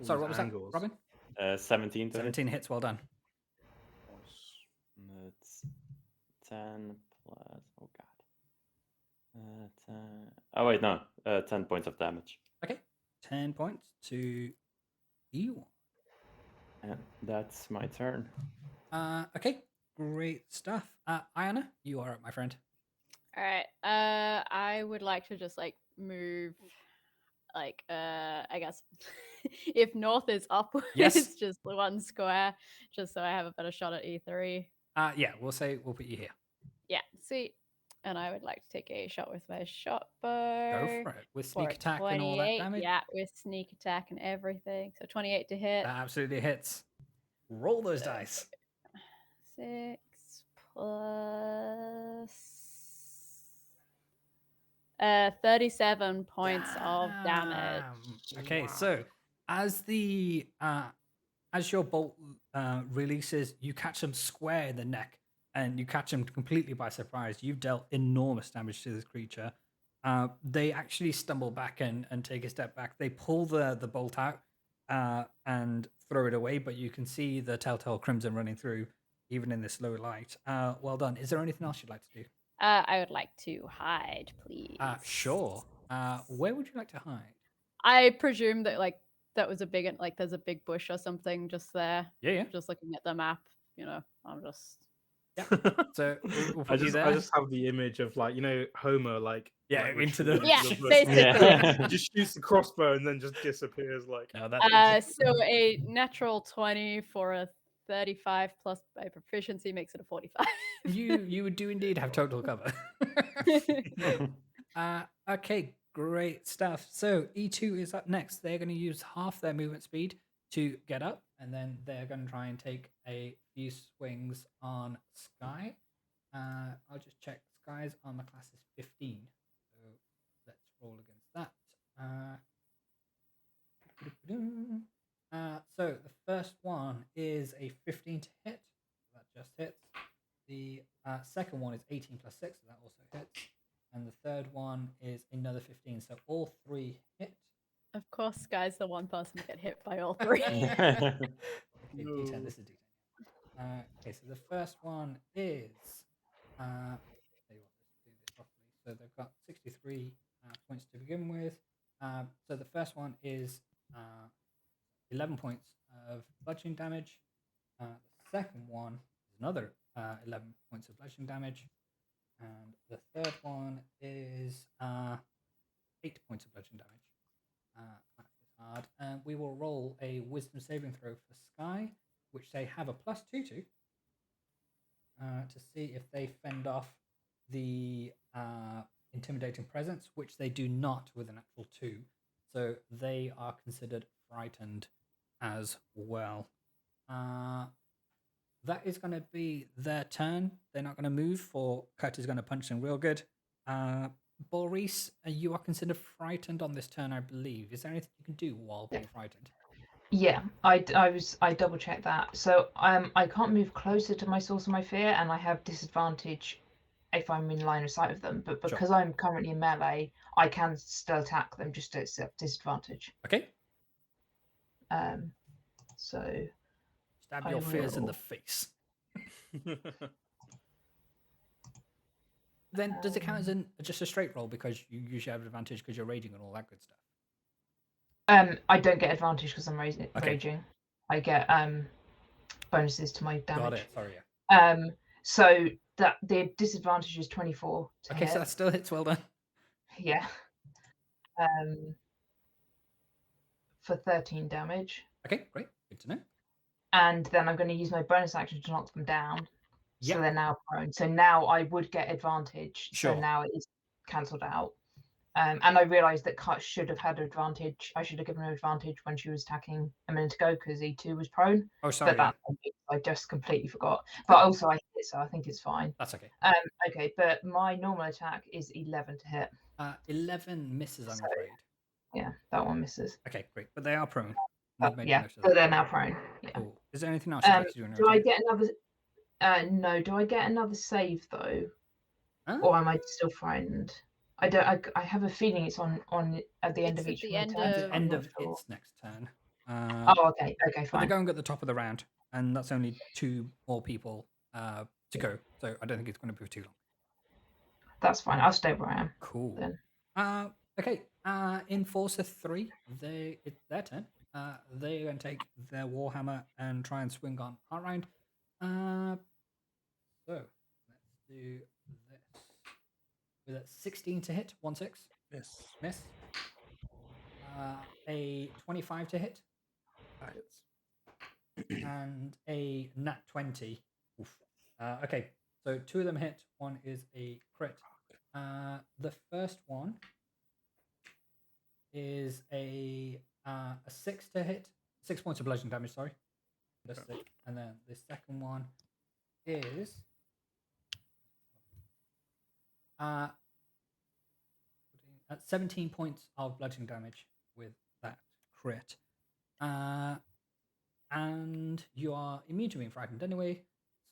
all Sorry, these what was angles. that, Robin? 17 to 17 hits. Well done. hit. That's 10 plus. Oh god. 10. Oh wait, no. 10 points of damage. Okay. 10 points to E1. And that's my turn. Okay. Great stuff. Ayana, you are up, my friend. All right. I would like to just like move, like I guess, if north is upwards, Yes. just the one square, just so I have a better shot at E3. Yeah, we'll put you here. Yeah, sweet. And I would like to take a shot with my shot bow. Go for it. With for sneak attack and all that 28, damage. Yeah, with sneak attack and everything. So 28 to hit. That absolutely hits. Roll those dice. 6 plus 37 points of damage. Okay, Wow. so as your bolt releases, you catch him square in the neck, and you catch him completely by surprise. You've dealt enormous damage to this creature. They actually stumble back and take a step back. They pull the bolt out and throw it away, but you can see the telltale crimson running through, even in this low light. Well done. Is there anything else you'd like to do? I would like to hide, please. Sure. Where would you like to hide? I presume that like that was a big like there's a big bush or something just there. Yeah. Just looking at the map, I'm just. So we'll I put you just there. have the image of like Homer like into the Yeah, bush. basically. Yeah. He just shoots the crossbow and then just disappears like. No, that So a natural 20 for a 35 plus by proficiency makes it a 45. you would do indeed have total cover. Okay, great stuff. So E2 is up next. They're going to use half their movement speed to get up, and then they're going to try and take a few swings on Sky. I'll just check. Sky's armor class is 15, so let's roll against that. So the first one is a 15 to hit. That just hits. The second one is 18 plus 6, so that also hits. And the third one is another 15, so all three hit. Of course, Sky's the one person to get hit by all three. Okay, D10, this is D10. Okay, so the first one is... tell you what, let's do this properly. So they've got 63 points to begin with. So the first one is 11 points of bludgeoning damage. The second one is another 11 points of bludgeoning damage. And the third one is 8 points of bludgeoning damage. That is hard. And we will roll a wisdom saving throw for Sky, which they have a +2 to see if they fend off the intimidating presence, which they do not with an actual 2. So they are considered frightened as well. That is going to be their turn. They're not going to move, for Kurt is going to punch them real good. Boris, you are considered frightened on this turn, I believe. Is there anything you can do while being frightened? Yeah, I double checked that. So I can't move closer to my source of my fear, and I have disadvantage if I'm in line of sight of them. But because I'm currently in melee, I can still attack them just at disadvantage. Okay. So stab your fears in the face. Then does it count as just a straight roll because you usually have advantage because you're raging and all that good stuff? I don't get advantage because I'm Okay. raging. I get bonuses to my damage. Got it. Sorry. Yeah. So that the disadvantage is 24 to Okay, hit. so that still hits. Well done. Yeah. For 13 damage. Okay, great. Good to know. And then I'm going to use my bonus action to knock them down. Yep. So they're now prone. So now I would get advantage. Sure. So now it is cancelled out. And I realised that Cut should have had advantage. I should have given her advantage when she was attacking a minute ago because E2 was prone. Oh, sorry. But I just completely forgot. But also I hit it, so I think it's fine. That's okay. Okay, but my normal attack is 11 to hit. 11 misses, I'm So- afraid. Yeah, that one misses. Okay, great. But they are prone. Yeah, so they're now prone. Yeah. Cool. Is there anything else you'd like to do in your Do I turn? get another? No. Do I get another save though, or am I still frightened? I don't. I have a feeling it's on at the end It's of at each the of my end turns. the of- I'm end not of sure. its next turn. Oh, okay. Okay, But they're fine. going at the top of the round, and that's only 2 more people to go. So I don't think it's going to be too long. That's fine. I'll stay where I am. Cool. Then. Okay. Enforcer 3, it's their turn. They're going to take their Warhammer and try and swing on our round. So let's do this. With a 16 to hit, 1-6. Miss. A 25 to hit. That hits. And a nat 20. Oof. Okay, so 2 of them hit. 1 is a crit. The first one is a 6 to hit. 6 points of bludgeoning damage, sorry. Just 6. And then the second one is 17 points of bludgeoning damage with that crit. And you are immune to being frightened anyway,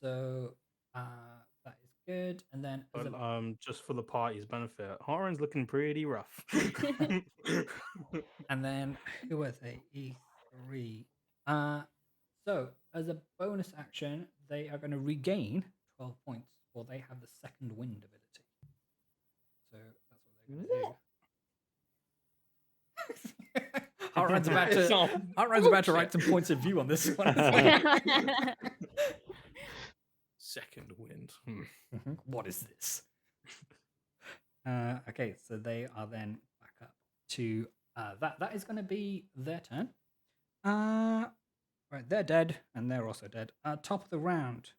so that is good. And then, But just for the party's benefit, Haren's looking pretty rough. and then who was a E3? So as a bonus action, they are going to regain 12 points, or they have the second wind ability. So that's what they're going to do. Hartran's about to write some points of view on this one. Second wind. What is this? Okay, so they are then back up to that is going to be their turn. Right, they're dead, and they're also dead. Top of the round,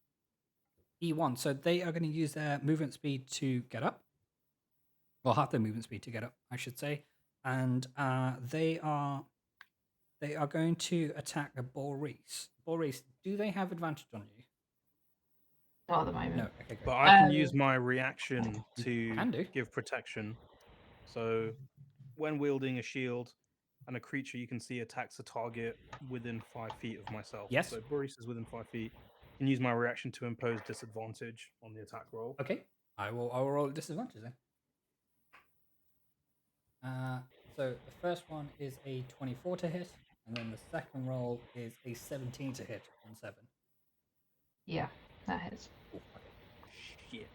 E1. So they are going to use their movement speed to get up. Well, half their movement speed to get up, I should say. And they are going to attack a Boris. Boris, do they have advantage on you? Not at the moment. No. Okay, good. But I can use my reaction to can do. give protection. So, when wielding a shield and a creature you can see attacks a target within 5 feet of myself. Yes. So Boris is within 5 feet. I can use my reaction to impose disadvantage on the attack roll. Okay, I will roll at disadvantage then. So the first one is a 24 to hit, and then the second roll is a 17 to hit on 7. Yeah, that hits. Ooh, okay. Shit.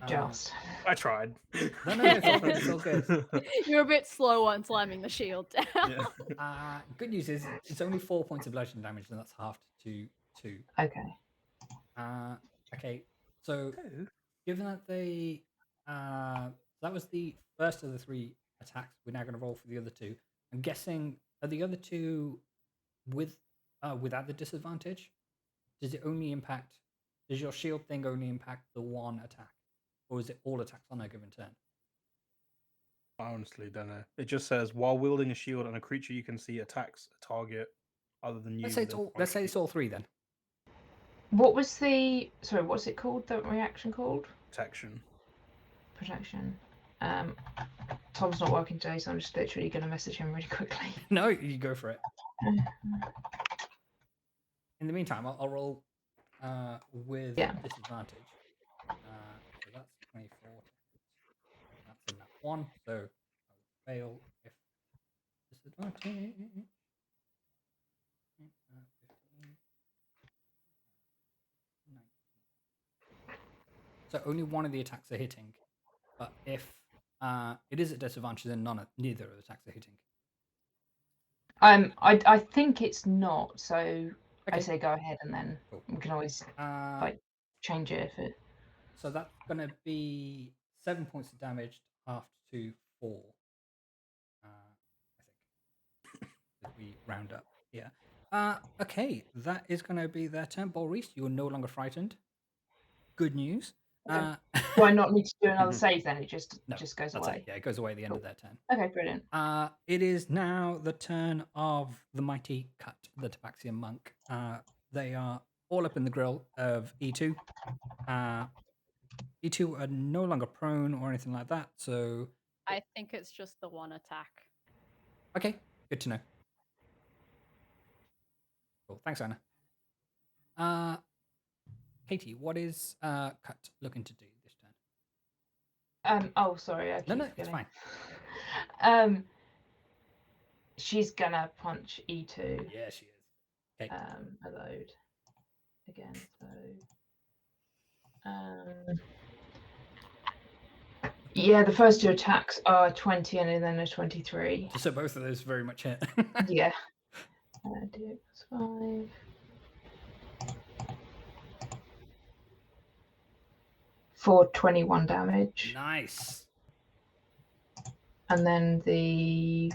Just. I tried. No, it's all good. It's all good. You're a bit slow on slamming the shield down. Yeah. Good news is it's only 4 points of bludgeoning damage, and that's halved to 2. Okay. Okay, so given that they that was the first of the 3 attacks, we're now going to roll for the other 2. I'm guessing are the other 2 with without the disadvantage? Does it only impact? Does your shield thing only impact the one attack, or is it all attacks on a given turn? I honestly don't know. It just says while wielding a shield and a creature you can see attacks a target other than you. Let's say it's all. Let's say it's all 3 then. What was the? Sorry, what's it called? The reaction called? Protection. Protection. Tom's not working today, so I'm just literally going to message him really quickly. No, you go for it. In the meantime, I'll roll with disadvantage. So that's 24. That's in that one. So I'll fail if disadvantage. 15, 19. So only one of the attacks are hitting. But if it is at disadvantage, then neither of the attacks are hitting. I think it's not. So I Okay. say go ahead, and then Cool. we can always change it if it. So that's gonna be 7 points of damage after 4. I think if we round up here. Okay, that is gonna be their turn. Boris, you are no longer frightened. Good news. Okay. Do I not need to do another save then? It just goes that's away. it. Yeah, it goes away at the end of their turn. Okay, brilliant. It is now the turn of the mighty Cut, the Tabaxian monk. They are all up in the grill of E2. E2 are no longer prone or anything like that, so I think it's just the one attack. okay, good to know. Cool, thanks, Anna. Katie, what is Cut looking to do this turn? Oh, sorry. I keep No, it's forgetting. fine. She's gonna punch E2. Yeah, she is. Okay. A load again. So. Yeah, the first 2 attacks are 20 and then a 23. So both of those very much hit. Yeah. D8 + 5. For 21 damage. Nice. And then the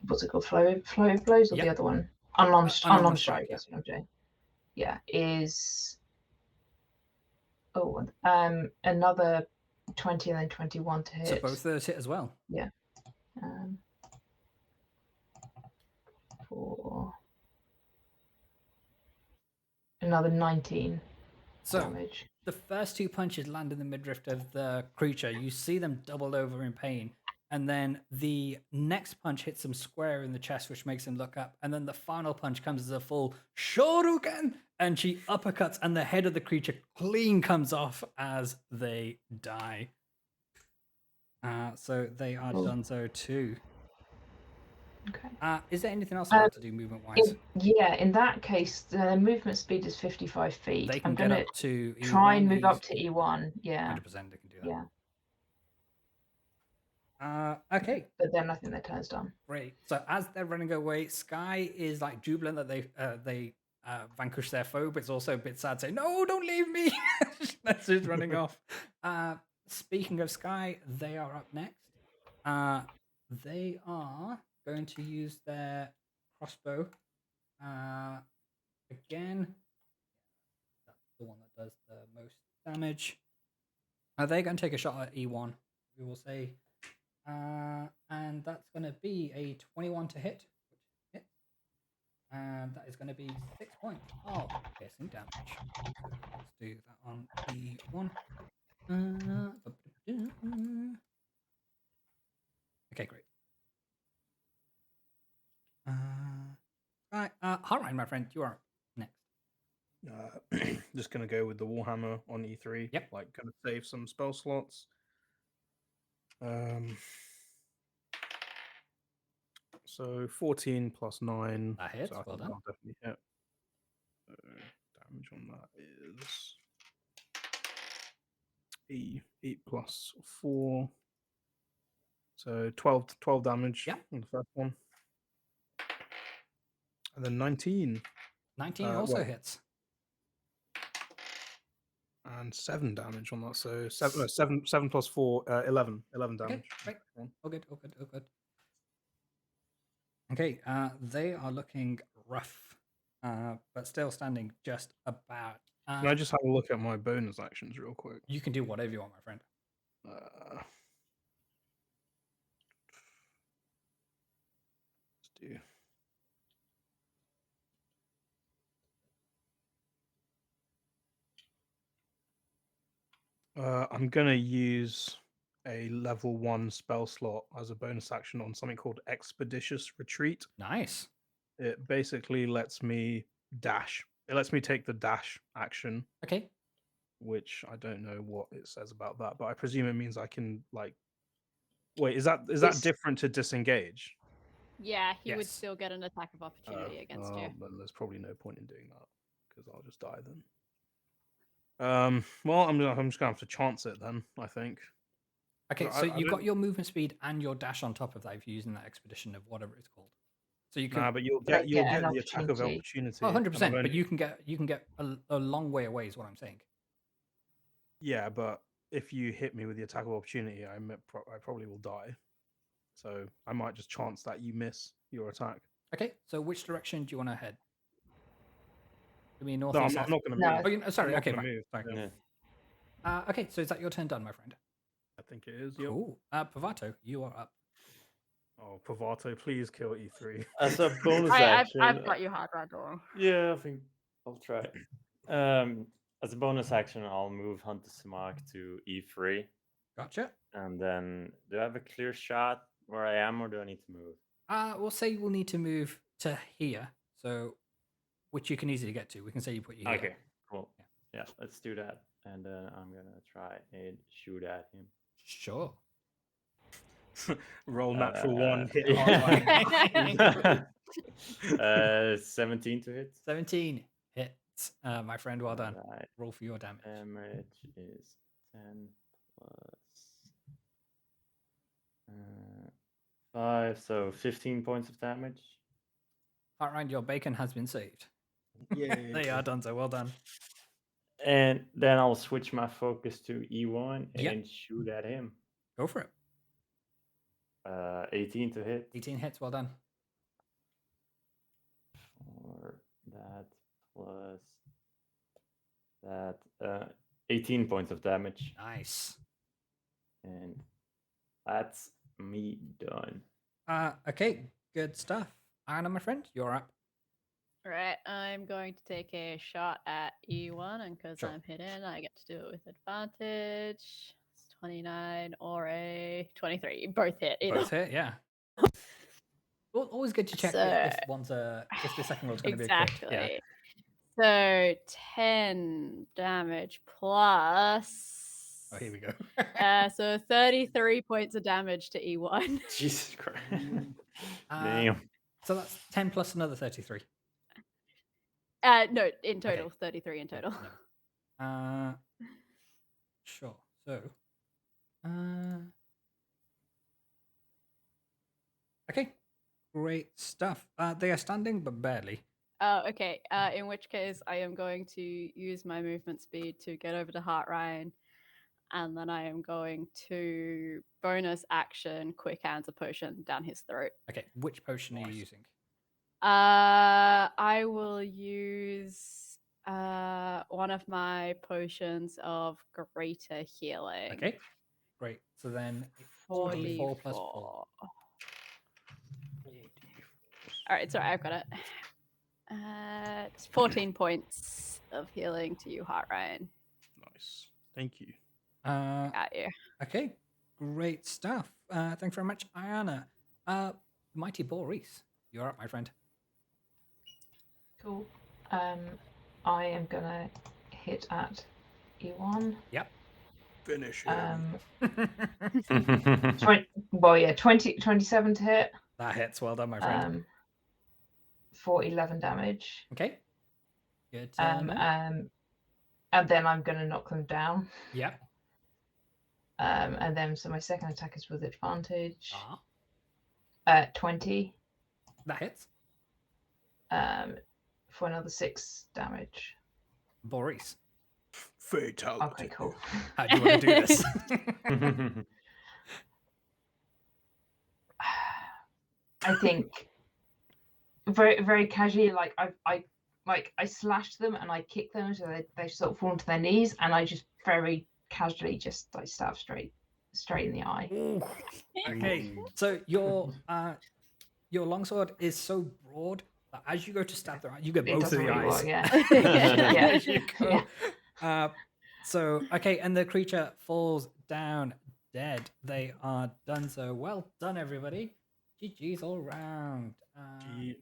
what's it called? Flow of blows, or the other one? Unarmed strike. That's what I'm doing. Yeah, is another 20 and then 21 to hit. So both of those hit as well. Yeah. For another 19 damage. The first 2 punches land in the midriff of the creature. You see them doubled over in pain, and then the next punch hits him square in the chest, which makes him look up. And then the final punch comes as a full Shoryuken, and she uppercuts, and the head of the creature clean comes off as they die. So they are done so too. Okay. Is there anything else I want to do movement-wise? In that case, the movement speed is 55 feet. They can get up to E1. Try and move up to E1. Yeah. 100% they can do that. Yeah. Okay. But then I think their turn's done. Great. So as they're running away, Sky is like jubilant that they vanquished their foe, but it's also a bit sad saying, "No, don't leave me." That's just running off. Speaking of Sky, they are up next. They are going to use their crossbow. Again, that's the one that does the most damage. Are they going to take a shot at E1? We will say. And that's going to be a 21 to hit, which hits. And that is going to be 6 points of piercing damage. So let's do that on E1. Okay, great. Right, Harline, my friend, you are next. Just gonna go with the Warhammer on E3. Yep. Like, gonna save some spell slots. So 14 plus 9. That hits. So I Well think done. I'll definitely hit. Damage on that is 8 plus 4. So 12 damage on the first one. And then 19. 19 also hits. And 7 damage on that. So 7 plus 4, 11 damage. Okay, great. All good. Okay, they are looking rough, but still standing just about. Can I just have a look at my bonus actions real quick? You can do whatever you want, my friend. Let's do. I'm going to use a level 1 spell slot as a bonus action on something called Expeditious Retreat. Nice. It basically lets me dash. It lets me take the dash action. Okay. Which I don't know what it says about that, but I presume it means I can, like... Wait, is that different to disengage? Yeah, he would still get an attack of opportunity against you. Then there's probably no point in doing that, because I'll just die then. Well, I'm just gonna have to chance it then, I think. Okay, No, so I you've got don't- your movement speed and your dash on top of that if you're using that expedition of whatever it's called. So you can Nah, but you'll Like, get you'll get get an the attack of opportunity. opportunity. oh, and 100%, I've but only- you can get a long way away is what I'm saying. Yeah, but if you hit me with the attack of opportunity, I probably will die. So I might just chance that you miss your attack. Okay, so which direction do you want to head? You mean north, No, east, I'm south? not going to No. move. Oh, you, sorry. I'm not Okay, gonna fine. move. Sorry. Yeah. Okay, so is that your turn done, my friend? I think it is. Yep. Cool. Pavato, you are up. Oh, Pavato, please kill E3. As a bonus I've action, got you hard right door. yeah, I think I'll try. As a bonus action, I'll move Hunter's Mark to E3, Gotcha. and then do I have a clear shot where I am, or do I need to move? We'll say we'll need to move to here, so which you can easily get to. We can say you put you here. Okay, cool. Yeah, let's do that, and then I'm gonna try and shoot at him. Sure. Roll natural Uh, one, hit yeah. hardline. 17 to hit. 17 hits, my friend. Well done. Alright, Roll for your damage. damage is 10 plus 5, so 15 points of damage. Heartrind, your bacon has been saved. Yay. There you are, done. So well done. And then I'll switch my focus to E1 Yep. and shoot at him. Go for it. 18 to hit. 18 hits. Well done. For that plus that 18 points of damage. Nice. And that's me done. Okay. Good stuff. Anna, my friend, you're up. Right, I'm going to take a shot at E1, and because Sure. I'm hidden, I get to do it with advantage. It's 29 or a 23. Both hit. Either. Both hit, yeah. Always good to check So- if one's if the second roll's going to be a crit. Exactly. Yeah. So 10 damage plus. Oh, here we go. So 33 points of damage to E1. Jesus Christ. Uh, Damn. So that's 10 plus another 33. No, in total, 33 in total. No. Sure. So, okay, great stuff. They are standing, but barely. Oh, okay. In which case, I am going to use my movement speed to get over to Heartrind, and then I am going to bonus action quick hands a potion down his throat. Okay, which potion are you using? I will use one of my potions of greater healing. Okay, great. So then 4d4 plus 4. All right, sorry, I've got it. It's 14 points of healing to you, Heartrind. Nice. Thank you. At you. Okay, great stuff. Thanks very much, Ayana. Mighty Boris, you're up, my friend. Cool. I am gonna hit at E1. Yep. Finish Um, 27 to hit. That hits. Well done, my friend. For 11 damage. Okay. Good. And then I'm gonna knock them down. Yep. And then so my second attack is with advantage. 20. That hits. For another 6 damage. Boris, Fatality. Okay, cool. how do you want to do this? I think very very casually, like I slashed them and I kicked them so they sort of fall onto their knees, and I just very casually just like stab straight in the eye. Okay, so your longsword is so broad that as you go to stab their eye, you get It both of doesn't the really eyes. work, yeah. As you go. Yeah. So okay, and the creature falls down dead. They are done. So well done, everybody. GG's all round.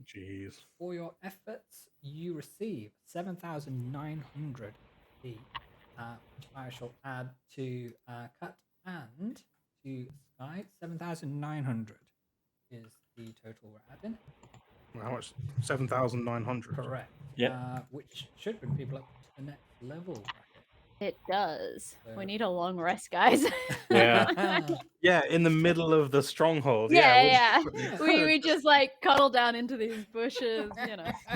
Jeez. For your efforts, you receive 7,900 which I shall add to Cut and to Sky. 7,900 is the total we're adding. How much? 7,900. Correct. Yep. Which should bring people up to the next level bracket. It does. So- We need a long rest, guys. Yeah. Yeah, in the middle of the stronghold. Yeah, we'll- yeah. We just like cuddle down into these bushes, you know. I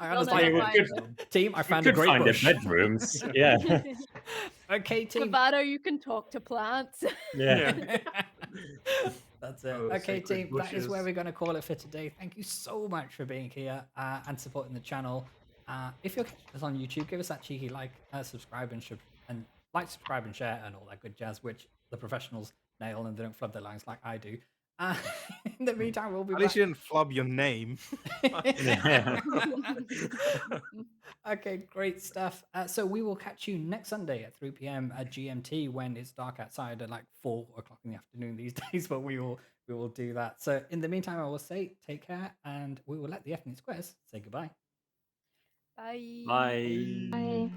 They'll understand. never we find could- Team, I We found a could great find bush. the bedrooms. Yeah. Okay, team. Cavado, you can talk to plants. Yeah. That's it. Oh, Okay, sacred team. That is where bushes. we're going to call it for today. Thank you so much for being here and supporting the channel. If you're catching us on YouTube, give us that cheeky like, subscribe, and like, subscribe, and share, and all that good jazz, which the professionals nail and they don't flood their lines like I do. In the meantime, we'll be At back. least you didn't flub your name. Yeah. Okay, great stuff. So we will catch you next Sunday at 3 p.m. at GMT when it's dark outside at like 4 o'clock in the afternoon these days, but we will do that. So in the meantime, I will say take care, and we will let the Ethnic Squares say goodbye. Bye. Bye. Bye.